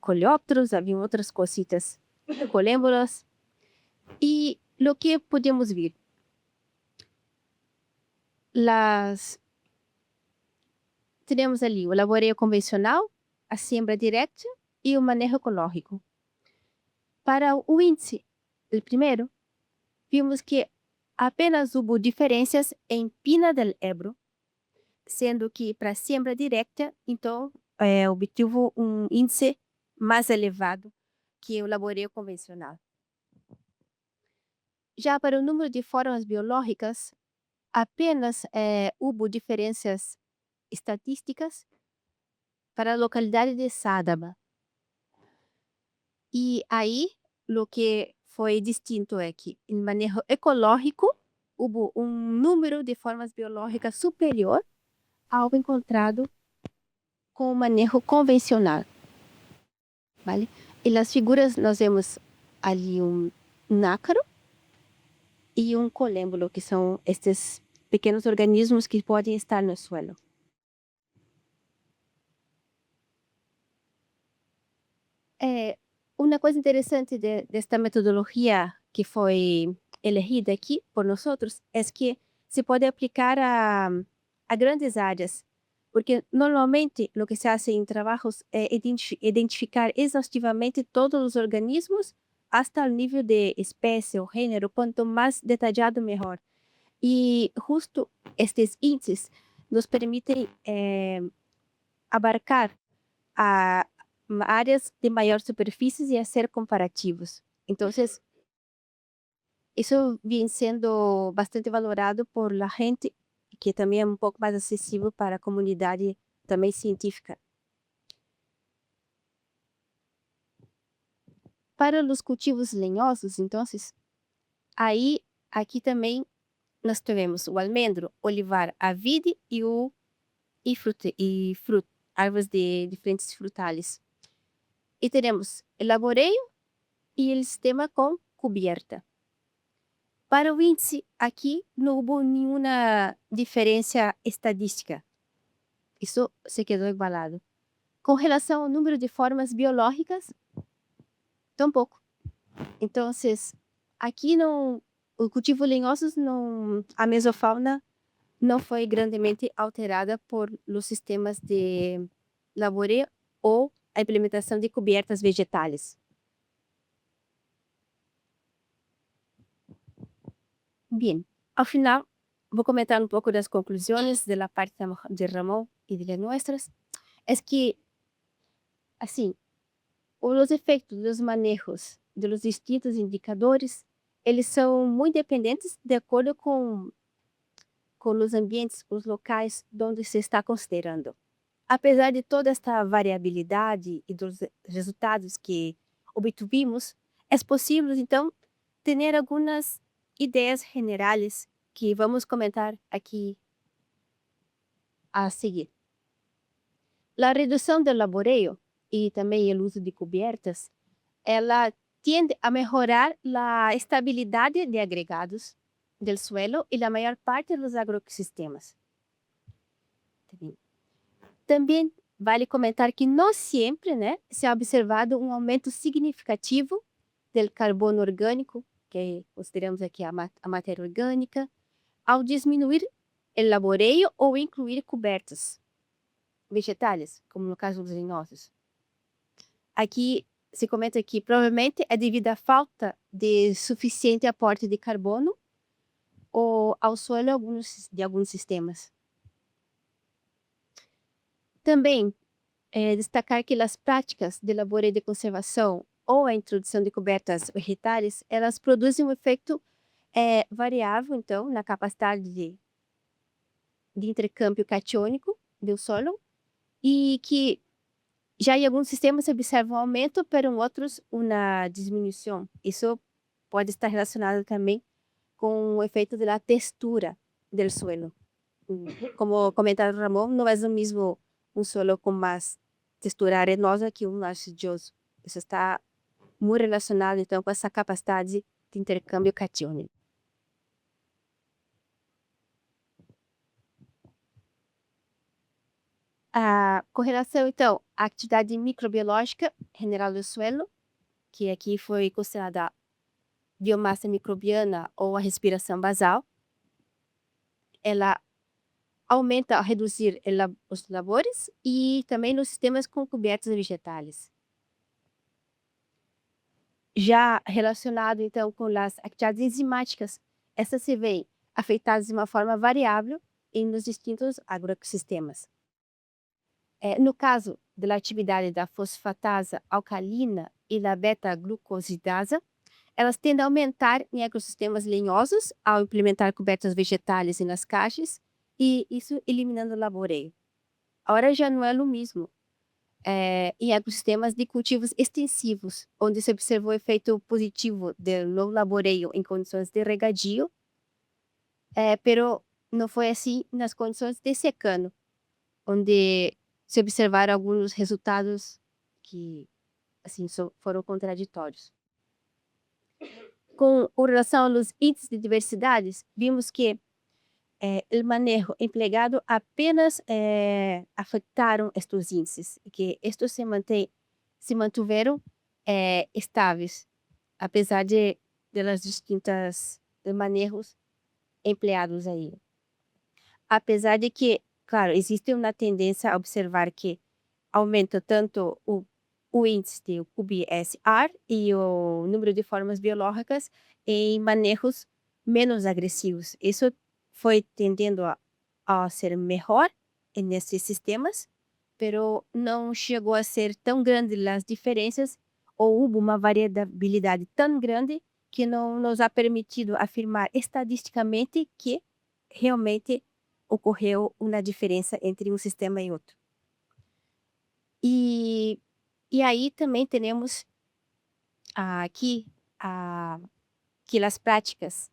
coleópteros, haviam outras cositas, colêmbolas. E o que podemos ver? Temos ali o laboreio convencional, a siembra direta e o manejo ecológico. Para o índice, o primeiro, vimos que apenas houve diferenças em Pina del Ebro, sendo que para a siembra direta, então, obtive um índice mais elevado que o laboreio convencional. Já para o número de formas biológicas, apenas houve diferenças estatísticas para a localidade de Sádaba. E aí, o que foi distinto é que, em manejo ecológico, houve um número de formas biológicas superior ao encontrado com o manejo convencional. Vale? E nas figuras nós vemos ali um ácaro e um colêmbulo, que são estes pequenos organismos que podem estar no suelo. Uma coisa interessante desta metodologia que foi elegida aqui por nós é que se pode aplicar a grandes áreas, porque normalmente o que se faz em trabalhos é identificar exaustivamente todos os organismos hasta o nível de espécie ou gênero, quanto mais detalhado melhor. E justo estes índices nos permitem abarcar áreas de maior superfície e fazer comparativos. Então, isso vem sendo bastante valorado por la gente, que também é um pouco mais acessível para a comunidade também científica. Para os cultivos lenhosos, então, aí aqui também nós tivemos o almendro, olivar, a vide e árvores de diferentes frutales. E teremos o laboreio e o sistema com coberta. Para o índice, aqui não houve nenhuma diferença estadística. Isso se quedou igualado. Com relação ao número de formas biológicas, tampouco. Então, aqui o cultivo lenhosos, a mesofauna não foi grandemente alterada por os sistemas de laboreio ou a implementação de cobertas vegetais. Bem, ao final, vou comentar um pouco das conclusões da parte de Ramon e de nossas. É que, assim, Os efeitos dos manejos dos distintos indicadores, eles são muito dependentes de acordo com os ambientes, os locais onde se está considerando. Apesar de toda esta variabilidade e dos resultados que obtuvimos, é possível, então, ter algumas ideias generais que vamos comentar aqui a seguir. A redução do laboreio e também o uso de cobertas, ela tiende a melhorar a estabilidade de agregados do suelo e da maior parte dos agroecossistemas. Também vale comentar que não sempre, se ha observado um aumento significativo do carbono orgânico, que consideramos aqui a matéria orgânica, ao diminuir o laboreio ou incluir cobertas vegetais, como no caso dos lenhosos. Aqui se comenta que provavelmente é devido à falta de suficiente aporte de carbono ou ao solo de alguns sistemas. Também destacar que as práticas de laboreio de conservação ou a introdução de cobertas vegetais, elas produzem um efeito variável, então, na capacidade de intercâmbio catiônico do solo, e que já em alguns sistemas se observa um aumento, pero em outros uma diminuição. Isso pode estar relacionado também com o efeito da textura do suelo. Como comentado Ramon, não é o mesmo um solo com mais textura arenosa que um arcilhoso. Isso está muito relacionado, então, com essa capacidade de intercâmbio catiônico. Com relação, então, à atividade microbiológica general do suelo, que aqui foi considerada biomassa microbiana ou a respiração basal, ela aumenta ao reduzir os labores e também nos sistemas com cobertas vegetais. Já relacionado, então, com as atividades enzimáticas, essas se veem afetadas de uma forma variável nos distintos agroecossistemas. No caso da atividade da fosfatasa alcalina e da beta-glucosidasa, elas tendem a aumentar em ecossistemas lenhosos ao implementar cobertas vegetais nas caixas e isso eliminando o laboreio. Agora já não é o mesmo em ecossistemas de cultivos extensivos, onde se observou o efeito positivo do laboreio em condições de regadio, pero não foi assim nas condições de secano, onde se observaram alguns resultados que assim foram contraditórios. Com relação aos índices de diversidades, vimos que o manejo empregado apenas afetaram estes índices, que estes se mantiveram estáveis, apesar de das distintas manejos empleados aí. Apesar de que, claro, existe uma tendência a observar que aumenta tanto o índice de QBSR e o número de formas biológicas em manejos menos agressivos. Isso foi tendendo a ser melhor nesses sistemas, pero não chegou a ser tão grande as diferenças ou houve uma variabilidade tão grande que não nos ha permitido afirmar estatisticamente que realmente ocorreu uma diferença entre um sistema e outro. E aí também temos aqui que as práticas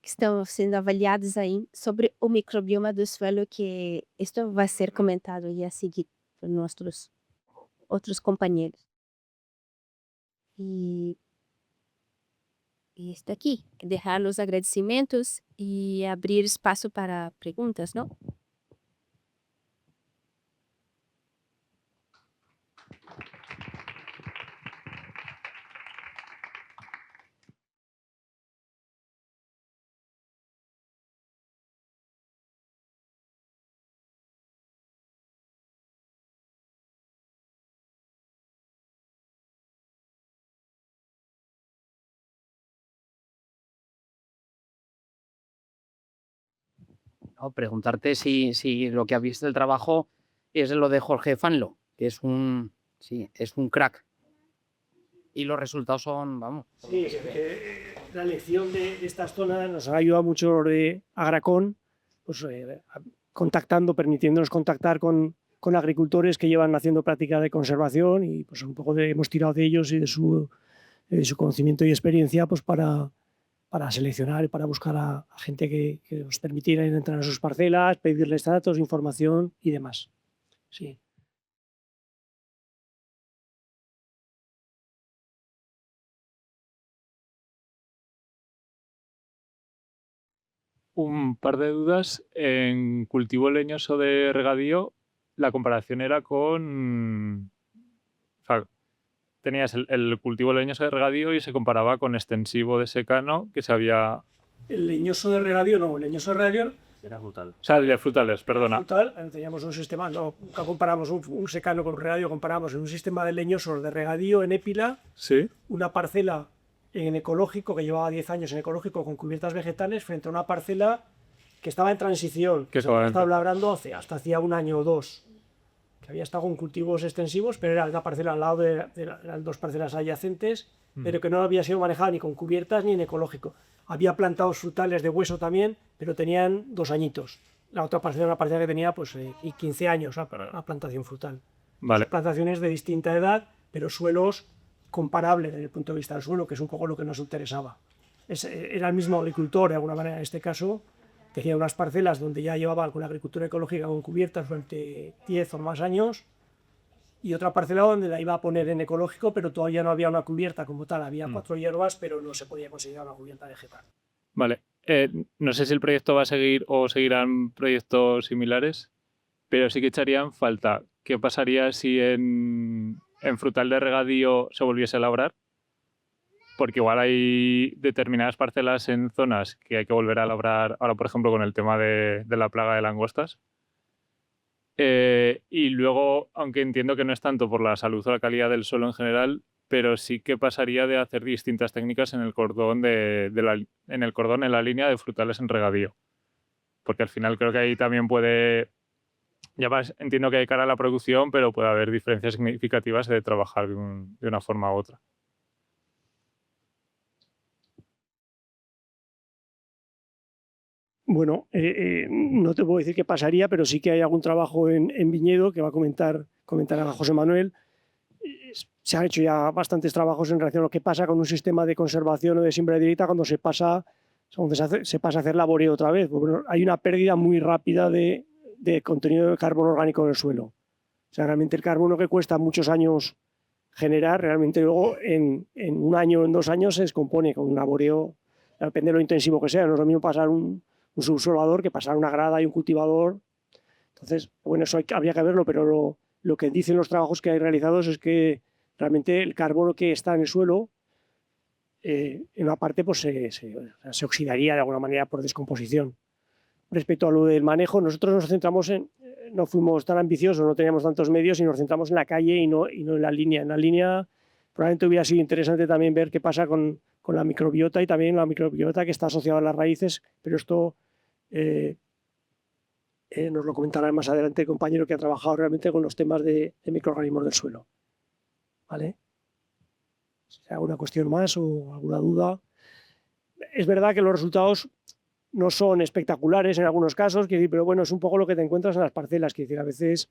que estão sendo avaliadas aí sobre o microbioma do suelo, que isto vai ser comentado aí a seguir por nossos outros companheiros. E isto aqui, deixar os agradecimentos e abrir espaço para perguntas, não? No, preguntarte si lo que has visto del trabajo es lo de Jorge Fanlo, que es un crack y los resultados son, vamos. Sí, la elección de estas zonas nos ha ayudado mucho los de Agracón, pues, permitiéndonos contactar con agricultores que llevan haciendo prácticas de conservación y pues un poco hemos tirado de ellos y de su conocimiento y experiencia pues para seleccionar y para buscar a gente que nos permitiera entrar a sus parcelas, pedirles datos, información y demás. Sí. Un par de dudas. En cultivo leñoso de regadío, la comparación era con... O sea, tenías el cultivo leñoso de regadío y se comparaba con extensivo de secano que se había... El leñoso de regadío no, el leñoso de regadío Era frutal. O sea, el de frutales, perdona. frutal, teníamos un sistema, nunca comparamos un secano con un regadío, comparamos en un sistema de leñosos de regadío en Épila, Sí. una parcela en ecológico, que llevaba 10 años en ecológico con cubiertas vegetales, frente a una parcela que estaba en transición, que estaba labrando hasta hacía un año o dos, que había estado con cultivos extensivos, pero era una parcela al lado eran dos parcelas adyacentes, pero que no había sido manejada ni con cubiertas ni en ecológico. Había plantados frutales de hueso también, pero tenían 2 añitos. La otra parcela era una parcela que tenía pues, 15 años, una plantación frutal. Vale. Plantaciones de distinta edad, pero suelos comparables desde el punto de vista del suelo, que es un poco lo que nos interesaba. Era el mismo agricultor, de alguna manera, en este caso, tenía unas parcelas donde ya llevaba con la agricultura ecológica con cubiertas durante 10 o más años, y otra parcela donde la iba a poner en ecológico, pero todavía no había una cubierta como tal. Había 4 hierbas, pero no se podía considerar una cubierta vegetal. Vale. No sé si el proyecto va a seguir o seguirán proyectos similares, pero sí que echarían falta. ¿Qué pasaría si en frutal de regadío se volviese a labrar? Porque igual hay determinadas parcelas en zonas que hay que volver a labrar, ahora por ejemplo con el tema de la plaga de langostas. Y luego, aunque entiendo que no es tanto por la salud o la calidad del suelo en general, pero sí que pasaría de hacer distintas técnicas en el cordón en la línea de frutales en regadío. Porque al final creo que ahí también puede... Ya más entiendo que hay cara a la producción, pero puede haber diferencias significativas de trabajar de una forma u otra. Bueno, no te puedo decir qué pasaría, pero sí que hay algún trabajo en viñedo que va a comentar a José Manuel. Se han hecho ya bastantes trabajos en relación a lo que pasa con un sistema de conservación o de siembra directa cuando se pasa a hacer laboreo otra vez. Bueno, hay una pérdida muy rápida de contenido de carbono orgánico en el suelo. O sea, realmente el carbono que cuesta muchos años generar, realmente luego en un año o en 2 años se descompone con un laboreo, depende de lo intensivo que sea. No es lo mismo pasar un subsolador que pasar una grada y un cultivador. Entonces, bueno, eso habría que verlo, pero lo que dicen los trabajos que hay realizados es que realmente el carbono que está en el suelo, en una parte pues se oxidaría de alguna manera por descomposición. Respecto a lo del manejo, nosotros nos centramos no fuimos tan ambiciosos, no teníamos tantos medios y nos centramos en la calle y no en la línea. En la línea probablemente hubiera sido interesante también ver qué pasa con la microbiota y también la microbiota que está asociada a las raíces, pero esto nos lo comentará más adelante el compañero que ha trabajado realmente con los temas de microorganismos del suelo. ¿Vale? Si hay alguna cuestión más o alguna duda. Es verdad que los resultados no son espectaculares en algunos casos, pero bueno, es un poco lo que te encuentras en las parcelas. A veces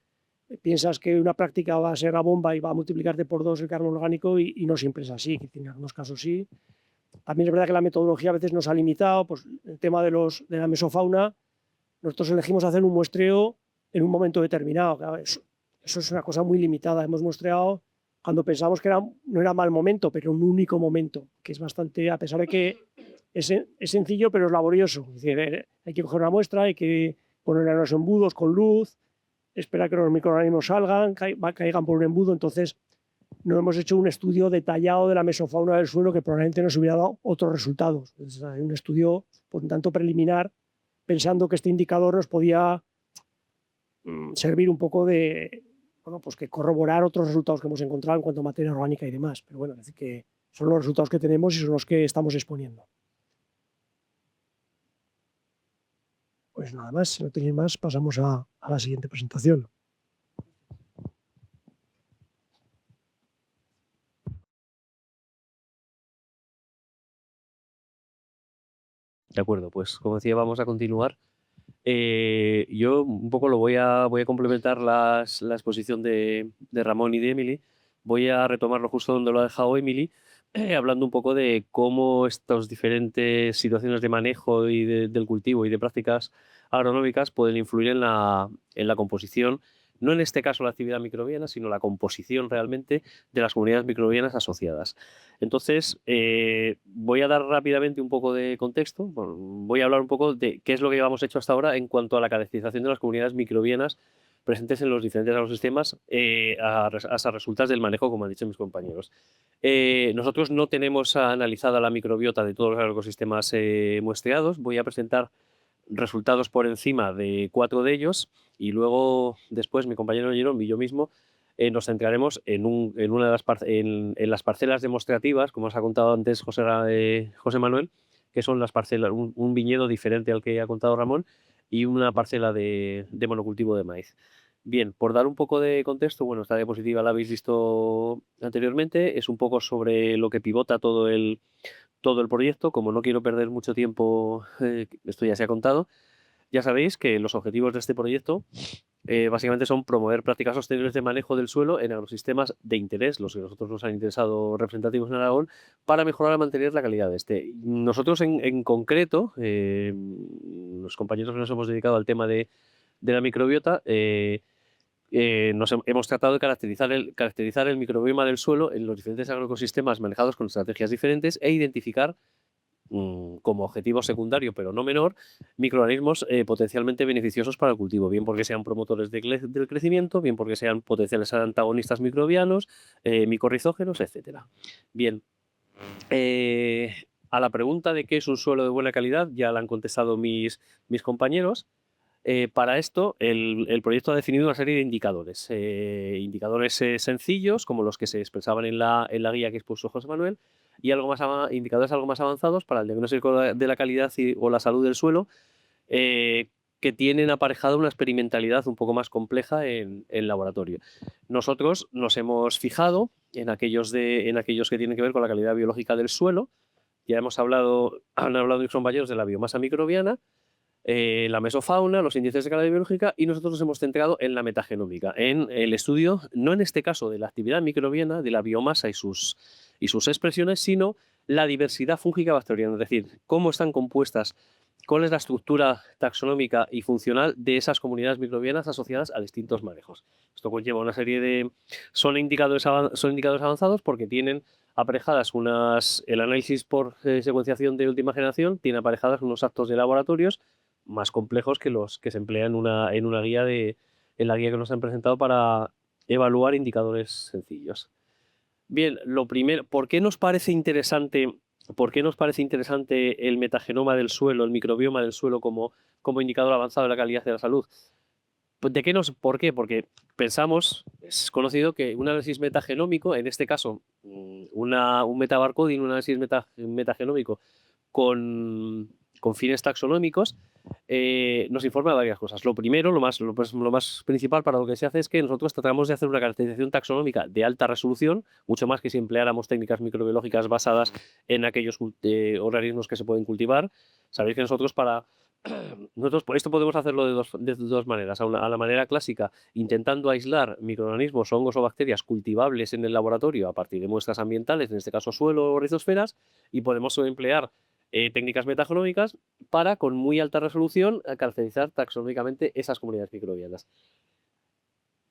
piensas que una práctica va a ser la bomba y va a multiplicarte por 2 el carbono orgánico y no siempre es así. En algunos casos sí. También es verdad que la metodología a veces nos ha limitado. Pues el tema de la mesofauna, nosotros elegimos hacer un muestreo en un momento determinado. Claro, eso es una cosa muy limitada. Hemos muestreado cuando pensamos que no era mal momento, pero un único momento, que es bastante, a pesar de que es sencillo, pero es laborioso. Es decir, hay que coger una muestra, hay que ponerla en los embudos con luz, esperar que los microorganismos salgan, caigan por un embudo. Entonces, no hemos hecho un estudio detallado de la mesofauna del suelo que probablemente nos hubiera dado otros resultados. Es un estudio, por tanto, preliminar, pensando que este indicador nos podía servir un poco de, bueno, pues que corroborar otros resultados que hemos encontrado en cuanto a materia orgánica y demás. Pero bueno, es decir, que son los resultados que tenemos y son los que estamos exponiendo. Pues nada más, si no tenéis más, pasamos a la siguiente presentación. De acuerdo, pues como decía, vamos a continuar. Yo un poco voy a complementar la exposición de Ramón y de Emily. Voy a retomarlo justo donde lo ha dejado Emily, hablando un poco de cómo estas diferentes situaciones de manejo y del cultivo y de prácticas agronómicas pueden influir en la composición, no en este caso la actividad microbiana, sino la composición realmente de las comunidades microbianas asociadas. Entonces, voy a dar rápidamente un poco de contexto. Bueno, voy a hablar un poco de qué es lo que llevamos hecho hasta ahora en cuanto a la caracterización de las comunidades microbianas presentes en los diferentes agrosistemas a resultas del manejo, como han dicho mis compañeros. Nosotros no tenemos analizada la microbiota de todos los ecosistemas muestreados. Voy a presentar resultados por encima de 4 de ellos y luego después mi compañero Jerome y yo mismo nos centraremos en una de en las parcelas demostrativas, como os ha contado antes José Manuel, que son las parcelas, un viñedo diferente al que ha contado Ramón y una parcela de monocultivo de maíz. Bien, por dar un poco de contexto, bueno, esta diapositiva la habéis visto anteriormente, es un poco sobre lo que pivota todo el proyecto. Como no quiero perder mucho tiempo, esto ya se ha contado. Ya sabéis que los objetivos de este proyecto básicamente son promover prácticas sostenibles de manejo del suelo en agrosistemas de interés, los que a nosotros nos han interesado representativos en Aragón, para mejorar y mantener la calidad de este. Nosotros en concreto, los compañeros que nos hemos dedicado al tema de la microbiota, hemos tratado de caracterizar el microbioma del suelo en los diferentes agroecosistemas manejados con estrategias diferentes e identificar como objetivo secundario, pero no menor, microorganismos potencialmente beneficiosos para el cultivo, bien porque sean promotores del crecimiento, bien porque sean potenciales antagonistas microbianos, micorrizógenos, etc. Bien, a la pregunta de qué es un suelo de buena calidad ya la han contestado mis compañeros. Para esto, el proyecto ha definido una serie de indicadores. Indicadores sencillos, como los que se expresaban en la guía que expuso José Manuel, y indicadores algo más avanzados para el diagnóstico de la calidad o la salud del suelo, que tienen aparejada una experimentalidad un poco más compleja en laboratorio. Nosotros nos hemos fijado en aquellos que tienen que ver con la calidad biológica del suelo. Ya han hablado mis compañeros de la biomasa microbiana, la mesofauna, los índices de calidad biológica, y nosotros nos hemos centrado en la metagenómica, en el estudio, no en este caso de la actividad microbiana, de la biomasa y sus expresiones, sino la diversidad fúngica bacteriana, es decir, cómo están compuestas, cuál es la estructura taxonómica y funcional de esas comunidades microbianas asociadas a distintos manejos. Esto conlleva una serie de... Son indicadores avanzados porque tienen aparejadas el análisis por secuenciación de última generación, tiene aparejadas unos actos de laboratorios más complejos que los que se emplean en la guía que nos han presentado para evaluar indicadores sencillos. Bien, lo primero, ¿por qué nos parece interesante el metagenoma del suelo, el microbioma del suelo como indicador avanzado de la calidad de la salud? Pues, ¿por qué? Porque pensamos, es conocido que un análisis metagenómico, en este caso un metabarcoding, un análisis metagenómico con fines taxonómicos, nos informa de varias cosas. Lo primero, lo más principal para lo que se hace es que nosotros tratamos de hacer una caracterización taxonómica de alta resolución, mucho más que si empleáramos técnicas microbiológicas basadas en aquellos organismos que se pueden cultivar. Sabéis que nosotros esto podemos hacerlo de dos maneras. A la manera clásica, intentando aislar microorganismos, hongos o bacterias cultivables en el laboratorio a partir de muestras ambientales, en este caso suelo o rizosferas, y podemos emplear técnicas metagenómicas para, con muy alta resolución, caracterizar taxonómicamente esas comunidades microbianas.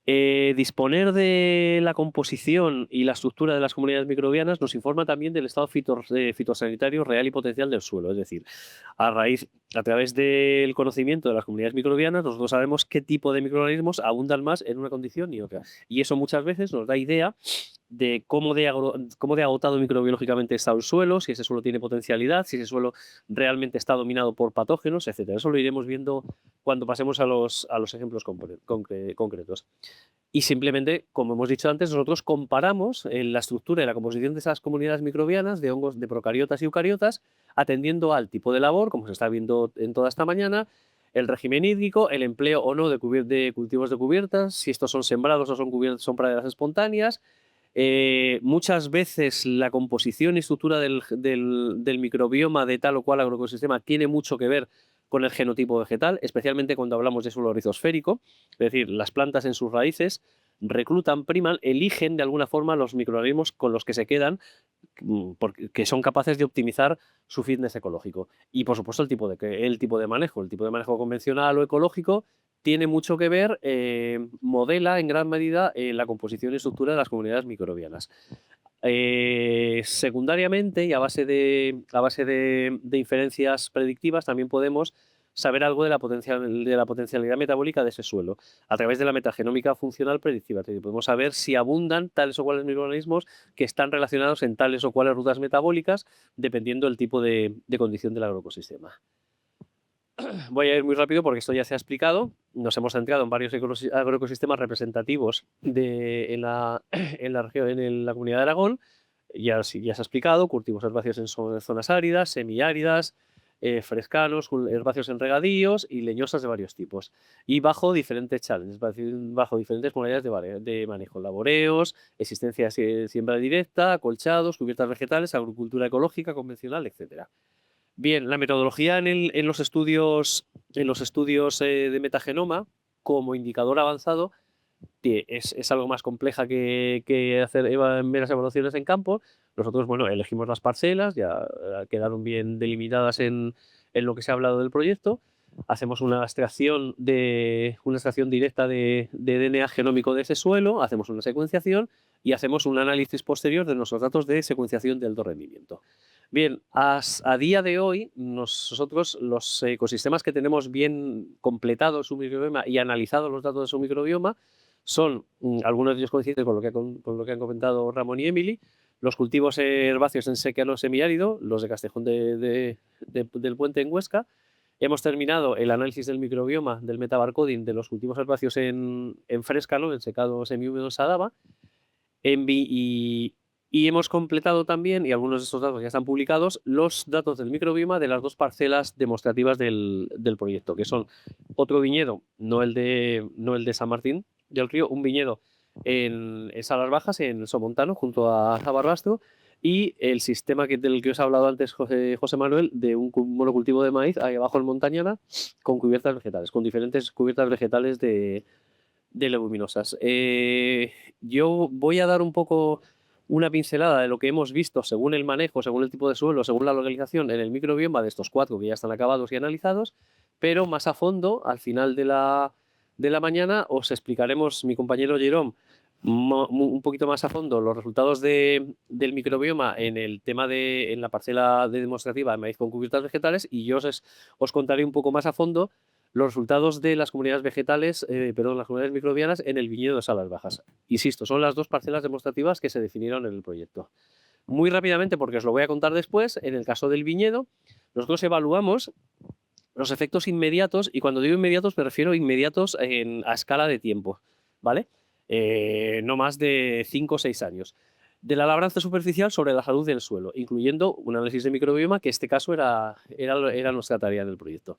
Disponer de la composición y la estructura de las comunidades microbianas nos informa también del estado fitosanitario real y potencial del suelo. Es decir, a través del conocimiento de las comunidades microbianas, nosotros sabemos qué tipo de microorganismos abundan más en una condición y otra. Y eso muchas veces nos da idea de cómo de agotado microbiológicamente está el suelo, si ese suelo tiene potencialidad, si ese suelo realmente está dominado por patógenos, etc. Eso lo iremos viendo cuando pasemos a los ejemplos concretos. Y simplemente, como hemos dicho antes, nosotros comparamos la estructura y la composición de esas comunidades microbianas de hongos de procariotas y eucariotas, atendiendo al tipo de labor, como se está viendo en toda esta mañana, el régimen hídrico, el empleo o no de cultivos de cubiertas, si estos son sembrados o son praderas espontáneas, Muchas veces la composición y estructura del microbioma de tal o cual agroecosistema tiene mucho que ver con el genotipo vegetal, especialmente cuando hablamos de suelo rizosférico, es decir, las plantas en sus raíces reclutan, priman, eligen de alguna forma los microorganismos con los que se quedan, que son capaces de optimizar su fitness ecológico. Y por supuesto el tipo de manejo convencional o ecológico tiene mucho que ver, modela en gran medida la composición y estructura de las comunidades microbianas. Secundariamente y a base de inferencias predictivas también podemos saber algo de la potencialidad metabólica de ese suelo a través de la metagenómica funcional predictiva. Es decir, podemos saber si abundan tales o cuales microorganismos que están relacionados en tales o cuales rutas metabólicas dependiendo del tipo de condición del agroecosistema. Voy a ir muy rápido porque esto ya se ha explicado. Nos hemos centrado en varios agroecosistemas representativos en la región, en la comunidad de Aragón. Ya se ha explicado: cultivos herbáceos en zonas áridas, semiáridas, frescanos, herbáceos en regadíos y leñosas de varios tipos. Y bajo diferentes challenges, bajo diferentes modalidades de manejo: laboreos, existencia de siembra directa, acolchados, cubiertas vegetales, agricultura ecológica, convencional, etc. Bien, la metodología en los estudios de metagenoma como indicador avanzado es algo más compleja que hacer meras evaluaciones en campo. Nosotros, bueno, elegimos las parcelas, ya quedaron bien delimitadas en lo que se ha hablado del proyecto. Hacemos una extracción directa de DNA genómico de ese suelo, hacemos una secuenciación y hacemos un análisis posterior de nuestros datos de secuenciación de alto rendimiento. Bien, a día de hoy, nosotros los ecosistemas que tenemos bien completado su microbioma y analizados los datos de su microbioma son, algunos de ellos coinciden con lo que han comentado Ramón y Emily: los cultivos herbáceos en secano semiárido, los de Castejón del Puente en Huesca. Hemos terminado el análisis del microbioma del metabarcoding de los cultivos herbáceos en frescano, en secado semihúmedo en Sadaba. Y hemos completado también, y algunos de estos datos ya están publicados, los datos del microbioma de las dos parcelas demostrativas del proyecto, que son otro viñedo, no el de San Martín del Río, un viñedo en Salas Bajas, en Somontano, junto a Zabarbastro, y el sistema del que os he hablado antes, José Manuel, de un monocultivo de maíz ahí abajo en Montañana, con cubiertas vegetales, con diferentes cubiertas vegetales de leguminosas. Yo voy a dar un poco una pincelada de lo que hemos visto según el manejo, según el tipo de suelo, según la localización en el microbioma de estos 4 que ya están acabados y analizados, pero más a fondo, al final de la mañana, os explicaremos, mi compañero Jerome, un poquito más a fondo los resultados del microbioma en la parcela demostrativa de maíz con cubiertas vegetales, y yo os contaré un poco más a fondo los resultados de las comunidades las comunidades microbianas en el viñedo de Salas Bajas. Insisto, son las dos parcelas demostrativas que se definieron en el proyecto. Muy rápidamente, porque os lo voy a contar después, en el caso del viñedo, nosotros evaluamos los efectos inmediatos, y cuando digo inmediatos me refiero a inmediatos a escala de tiempo, ¿vale? No más de 5 o 6 años. De la labranza superficial sobre la salud del suelo, incluyendo un análisis de microbioma, que en este caso era nuestra tarea en el proyecto.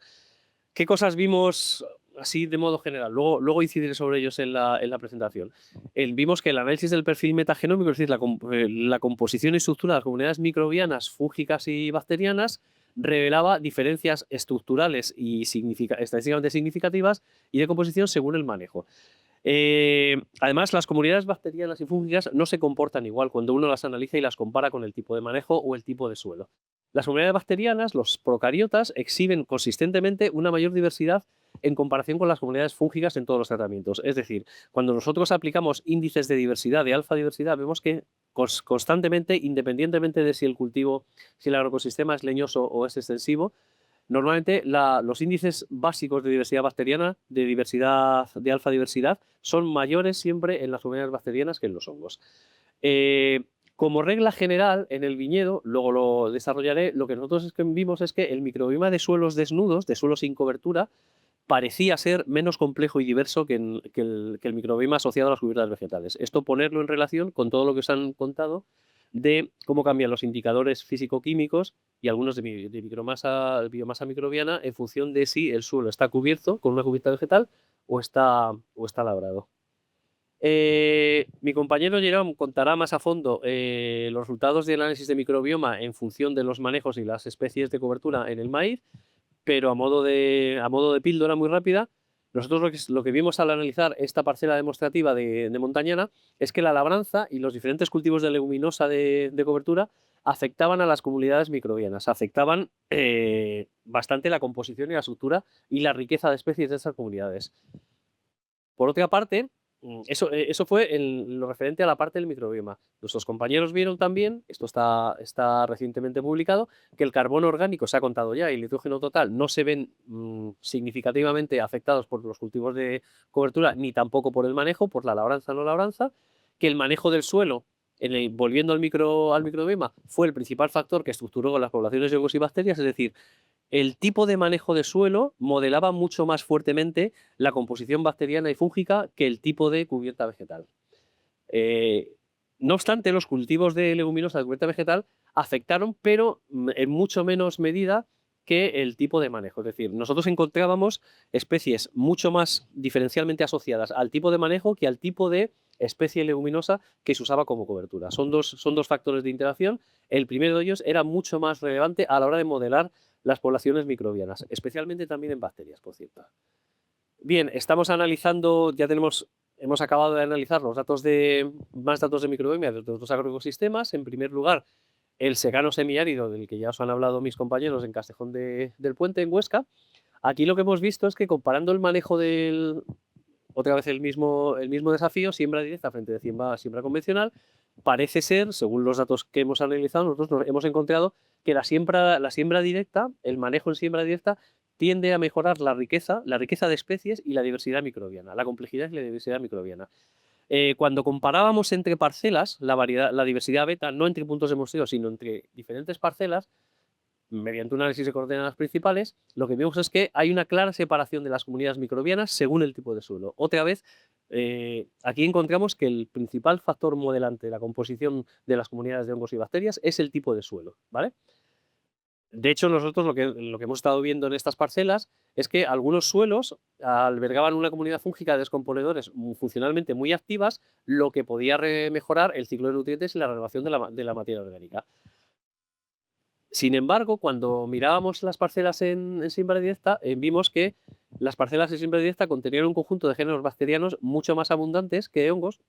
¿Qué cosas vimos así de modo general? Luego incidiré sobre ellos en la presentación. Vimos que el análisis del perfil metagenómico, es decir, la composición y estructura de las comunidades microbianas, fúngicas y bacterianas, revelaba diferencias estructurales y estadísticamente significativas y de composición según el manejo. Además, las comunidades bacterianas y fúngicas no se comportan igual cuando uno las analiza y las compara con el tipo de manejo o el tipo de suelo. Las comunidades bacterianas, los procariotas, exhiben consistentemente una mayor diversidad en comparación con las comunidades fúngicas en todos los tratamientos. Es decir, cuando nosotros aplicamos índices de diversidad, de alfa diversidad, vemos que constantemente, independientemente de si el agroecosistema es leñoso o es extensivo, normalmente los índices básicos de diversidad bacteriana, de alfa diversidad, son mayores siempre en las comunidades bacterianas que en los hongos. Como regla general, en el viñedo, luego lo desarrollaré, lo que nosotros vimos es que el microbioma de suelos desnudos, de suelos sin cobertura, parecía ser menos complejo y diverso que el microbioma asociado a las cubiertas vegetales. Esto ponerlo en relación con todo lo que os han contado de cómo cambian los indicadores físico-químicos y algunos de biomasa microbiana en función de si el suelo está cubierto con una cubierta vegetal o está labrado. Mi compañero Jerome contará más a fondo los resultados del análisis de microbioma en función de los manejos y las especies de cobertura en el maíz, pero a modo de píldora muy rápida, nosotros lo que vimos al analizar esta parcela demostrativa de montañana es que la labranza y los diferentes cultivos de leguminosa de cobertura afectaban a las comunidades microbianas, afectaban bastante la composición y la estructura y la riqueza de especies de esas comunidades. Por otra parte, eso fue en lo referente a la parte del microbioma. Nuestros compañeros vieron también, esto está recientemente publicado, que el carbono orgánico se ha contado ya y el nitrógeno total no se ven significativamente afectados por los cultivos de cobertura ni tampoco por el manejo, por la labranza o no labranza, que el manejo del suelo, volviendo al microbioma, fue el principal factor que estructuró las poblaciones de hongos y bacterias, es decir, el tipo de manejo de suelo modelaba mucho más fuertemente la composición bacteriana y fúngica que el tipo de cubierta vegetal. No obstante, los cultivos de leguminosa de cubierta vegetal afectaron, pero en mucho menos medida que el tipo de manejo. Es decir, nosotros encontrábamos especies mucho más diferencialmente asociadas al tipo de manejo que al tipo de especie leguminosa que se usaba como cobertura. Son dos factores de interacción. El primero de ellos era mucho más relevante a la hora de modelar las poblaciones microbianas, especialmente también en bacterias, por cierto. Bien, estamos analizando, hemos acabado de analizar más datos de microbioma de los dos agroecosistemas. En primer lugar, el secano semiárido, del que ya os han hablado mis compañeros en Castejón del Puente, en Huesca. Aquí lo que hemos visto es que comparando el manejo otra vez el mismo desafío, siembra directa frente a siembra convencional, parece ser, según los datos que hemos analizado, nosotros hemos encontrado que la siembra directa, el manejo en siembra directa, tiende a mejorar la riqueza de especies y la diversidad microbiana, la complejidad y la diversidad microbiana. Cuando comparábamos entre parcelas, la diversidad beta, no entre puntos de muestreo, sino entre diferentes parcelas, mediante un análisis de coordenadas principales, lo que vemos es que hay una clara separación de las comunidades microbianas según el tipo de suelo. Otra vez, aquí encontramos que el principal factor modelante de la composición de las comunidades de hongos y bacterias es el tipo de suelo, ¿vale? De hecho, nosotros lo que hemos estado viendo en estas parcelas es que algunos suelos albergaban una comunidad fúngica de descomponedores funcionalmente muy activas, lo que podía mejorar el ciclo de nutrientes y la renovación de la materia orgánica. Sin embargo, cuando mirábamos las parcelas en siembra directa, vimos que las parcelas en siembra directa contenían un conjunto de géneros bacterianos mucho más abundantes que hongos.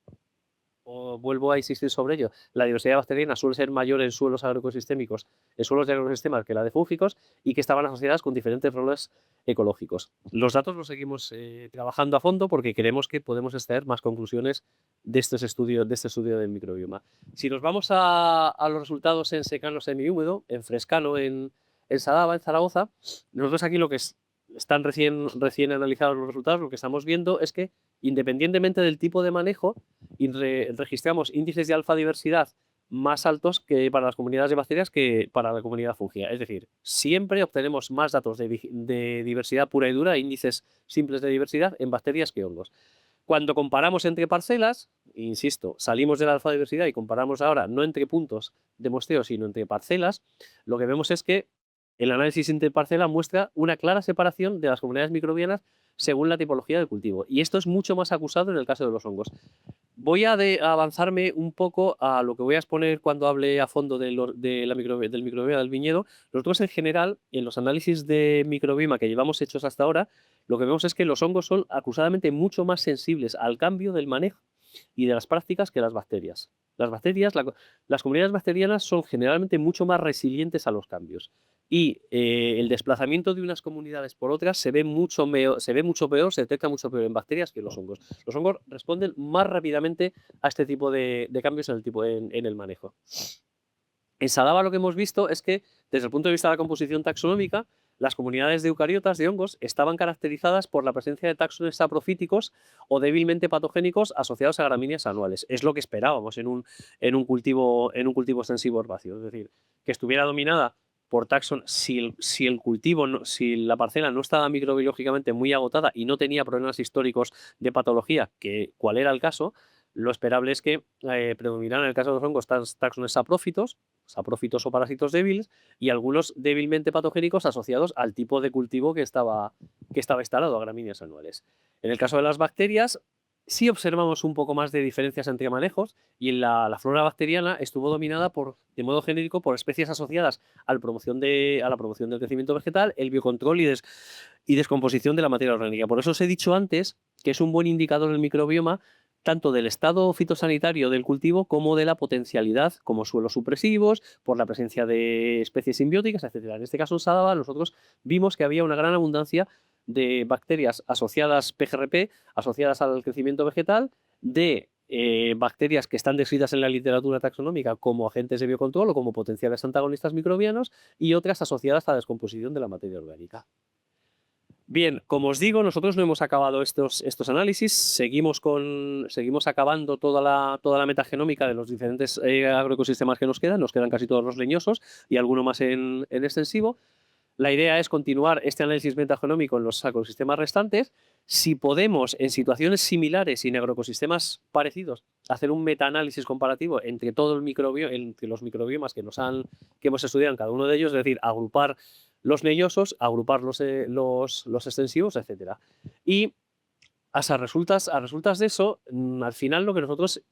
Vuelvo a insistir sobre ello, la diversidad bacteriana suele ser mayor en suelos agroecosistémicos, en suelos de agroecosistemas que la de fúngicos, y que estaban asociadas con diferentes roles ecológicos. Los datos los seguimos trabajando a fondo porque creemos que podemos extraer más conclusiones de este estudio del microbioma. Si nos vamos a los resultados en secano semihúmedo, en frescano, en Sadaba, en Zaragoza, nosotros aquí están recién analizados los resultados, lo que estamos viendo es que, independientemente del tipo de manejo, registramos índices de alfa diversidad más altos que para las comunidades de bacterias que para la comunidad fúngica. Es decir, siempre obtenemos más datos de diversidad pura y dura, índices simples de diversidad en bacterias que hongos. Cuando comparamos entre parcelas, insisto, salimos de la alfa diversidad y comparamos ahora no entre puntos de muestreo, sino entre parcelas, lo que vemos es que el análisis interparcela muestra una clara separación de las comunidades microbianas según la tipología del cultivo. Y esto es mucho más acusado en el caso de los hongos. Voy a avanzarme un poco a lo que voy a exponer cuando hable a fondo del microbioma del viñedo. Nosotros, en general, en los análisis de microbioma que llevamos hechos hasta ahora, lo que vemos es que los hongos son acusadamente mucho más sensibles al cambio del manejo y de las prácticas que las bacterias. Las comunidades bacterianas son generalmente mucho más resilientes a los cambios. Y el desplazamiento de unas comunidades por otras se detecta mucho peor en bacterias que en los hongos. Los hongos responden más rápidamente a este tipo de cambios en el manejo. En Sadaba lo que hemos visto es que, desde el punto de vista de la composición taxonómica, las comunidades de eucariotas de hongos estaban caracterizadas por la presencia de taxones saprofíticos o débilmente patogénicos asociados a gramíneas anuales. Es lo que esperábamos en un cultivo extensivo herbáceo, es decir, que estuviera dominada por taxon, si la parcela no estaba microbiológicamente muy agotada y no tenía problemas históricos de patología, cual era el caso, lo esperable es que predominaran en el caso de los hongos taxones saprófitos o parásitos débiles y algunos débilmente patogénicos asociados al tipo de cultivo que estaba instalado, a gramíneas anuales. En el caso de las bacterias, Sí observamos un poco más de diferencias entre manejos y en la flora bacteriana estuvo dominada de modo genérico por especies asociadas a la promoción del crecimiento vegetal, el biocontrol y descomposición de la materia orgánica. Por eso os he dicho antes que es un buen indicador del microbioma tanto del estado fitosanitario del cultivo como de la potencialidad como suelos supresivos, por la presencia de especies simbióticas, etc. En este caso en Sadaba nosotros vimos que había una gran abundancia de bacterias asociadas PGRP, asociadas al crecimiento vegetal, de bacterias que están descritas en la literatura taxonómica como agentes de biocontrol o como potenciales antagonistas microbianos y otras asociadas a la descomposición de la materia orgánica. Bien, como os digo, nosotros no hemos acabado estos análisis, seguimos acabando toda la metagenómica de los diferentes agroecosistemas que nos quedan casi todos los leñosos y alguno más en extensivo. La idea es continuar este análisis metagenómico en los ecosistemas restantes. Si podemos, en situaciones similares y en agroecosistemas parecidos, hacer un metaanálisis comparativo entre entre los microbiomas que hemos estudiado en cada uno de ellos, es decir, agrupar los leñosos, agrupar los extensivos, etc. Y a resultas de eso, al final lo que nosotros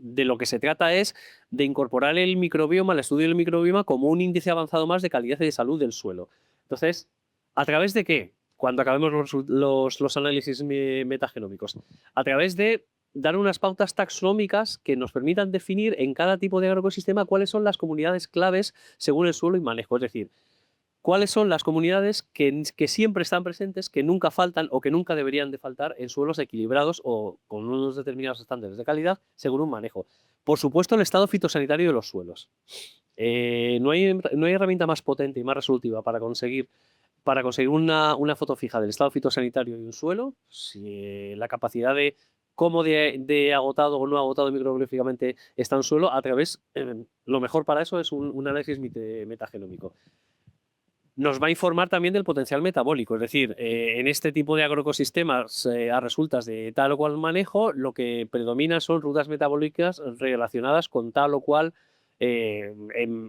de lo que se trata es de incorporar el microbioma, el estudio del microbioma, como un índice avanzado más de calidad y de salud del suelo. Entonces, ¿a través de qué? Cuando acabemos los análisis metagenómicos. A través de dar unas pautas taxonómicas que nos permitan definir en cada tipo de agroecosistema cuáles son las comunidades claves según el suelo y manejo. Es decir, cuáles son las comunidades que siempre están presentes, que nunca faltan o que nunca deberían de faltar en suelos equilibrados o con unos determinados estándares de calidad según un manejo. Por supuesto, el estado fitosanitario de los suelos. No hay herramienta más potente y más resolutiva para conseguir una foto fija del estado fitosanitario de un suelo, la capacidad de cómo de agotado o no agotado microbiológicamente está un suelo, lo mejor para eso es un análisis metagenómico. Nos va a informar también del potencial metabólico, es decir, en este tipo de agroecosistemas a resultas de tal o cual manejo, lo que predomina son rutas metabólicas relacionadas con tal o cual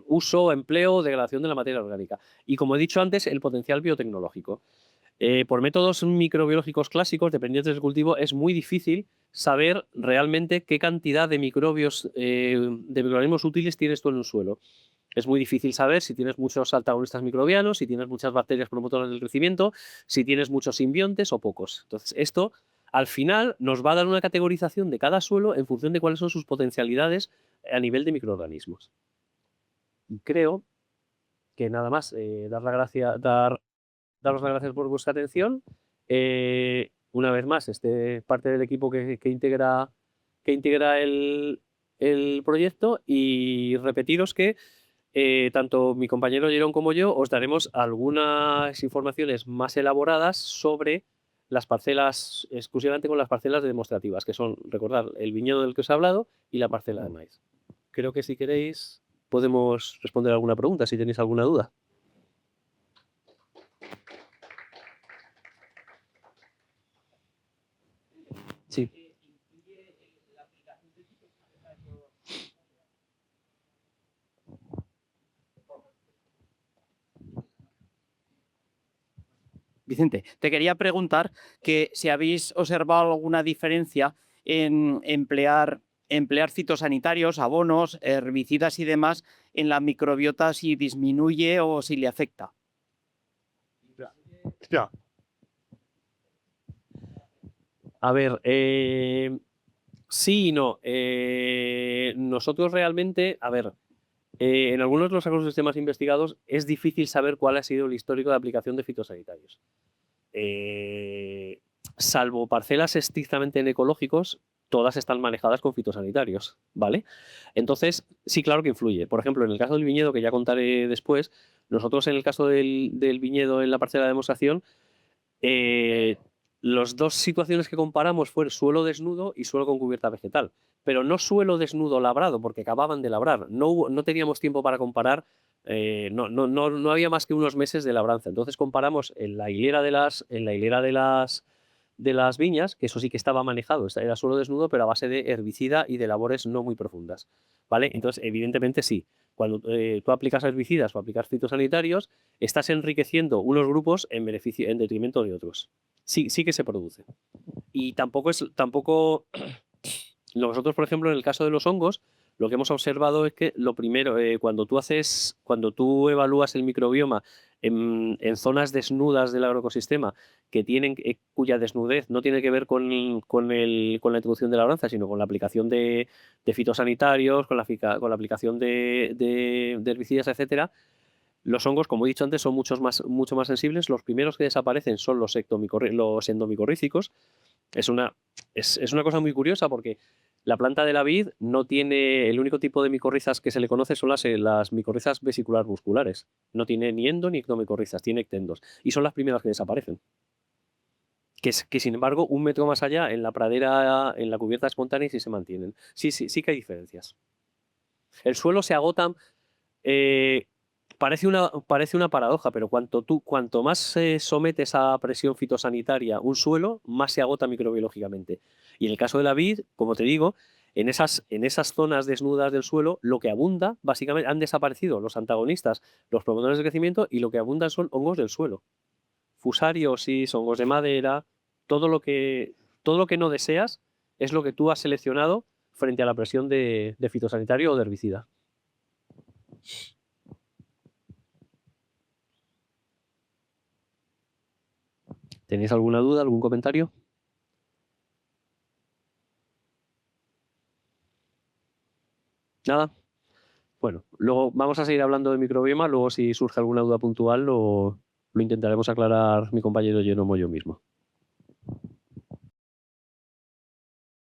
uso, empleo, degradación de la materia orgánica. Y como he dicho antes, el potencial biotecnológico. Por métodos microbiológicos clásicos, dependientes del cultivo, es muy difícil saber realmente qué cantidad de microorganismos útiles tienes tú en un suelo. Es muy difícil saber si tienes muchos antagonistas microbianos, si tienes muchas bacterias promotoras del crecimiento, si tienes muchos simbiontes o pocos. Entonces, esto al final nos va a dar una categorización de cada suelo en función de cuáles son sus potencialidades a nivel de microorganismos. Y creo que nada más, daros las gracias por vuestra atención. Una vez más, parte del equipo que integra el proyecto, y repetiros que tanto mi compañero Jerón como yo os daremos algunas informaciones más elaboradas sobre las parcelas, exclusivamente con las parcelas demostrativas, que son, recordad, el viñedo del que os he hablado y la parcela de maíz. Creo que si queréis podemos responder alguna pregunta, si tenéis alguna duda. Sí. Vicente, te quería preguntar que si habéis observado alguna diferencia en emplear fitosanitarios, abonos, herbicidas y demás en la microbiota, si disminuye o si le afecta. Ya. A ver, sí y no. Nosotros realmente, en algunos de los ecosistemas investigados es difícil saber cuál ha sido el histórico de aplicación de fitosanitarios. Salvo parcelas estrictamente ecológicos, todas están manejadas con fitosanitarios, ¿vale? Entonces, sí, claro que influye. Por ejemplo, en el caso del viñedo, que ya contaré después, nosotros en el caso del viñedo en la parcela de demostración, las dos situaciones que comparamos fueron suelo desnudo y suelo con cubierta vegetal, pero no suelo desnudo labrado, porque acababan de labrar. No teníamos tiempo para comparar, no había más que unos meses de labranza. Entonces comparamos en la hilera de las viñas, que eso sí que estaba manejado, era suelo desnudo, pero a base de herbicida y de labores no muy profundas, ¿vale? Entonces, evidentemente sí. cuando tú aplicas herbicidas o aplicas fitosanitarios, estás enriqueciendo unos grupos en detrimento de otros. Sí, sí que se produce. Y tampoco nosotros, por ejemplo, en el caso de los hongos, lo que hemos observado es que lo primero, cuando tú evalúas el microbioma en zonas desnudas del agroecosistema cuya desnudez no tiene que ver con la introducción de la labranza, sino con la aplicación de fitosanitarios, con la aplicación de herbicidas, etcétera, los hongos, como he dicho antes, son mucho más sensibles. Los primeros que desaparecen son los endomicorrízicos. Es una cosa muy curiosa porque la planta de la vid no tiene, el único tipo de micorrizas que se le conoce son las micorrizas vesicular musculares. No tiene ni endo ni ectomicorrizas, tiene ectendos. Y son las primeras que desaparecen. Que sin embargo, 1 metro más allá, en la pradera, en la cubierta espontánea, sí se mantienen. Sí que hay diferencias. El suelo se agota. Parece una paradoja, pero cuanto más sometes a presión fitosanitaria un suelo, más se agota microbiológicamente. Y en el caso de la vid, como te digo, en esas zonas desnudas del suelo, lo que abunda, básicamente, han desaparecido los antagonistas, los promotores de crecimiento, y lo que abundan son hongos del suelo. Fusariosis, hongos de madera, todo lo que no deseas es lo que tú has seleccionado frente a la presión de fitosanitario o de herbicida. ¿Tenéis alguna duda, algún comentario? ¿Nada? Bueno, luego vamos a seguir hablando de microbioma, luego si surge alguna duda puntual lo intentaremos aclarar mi compañero Jerónimo y yo mismo.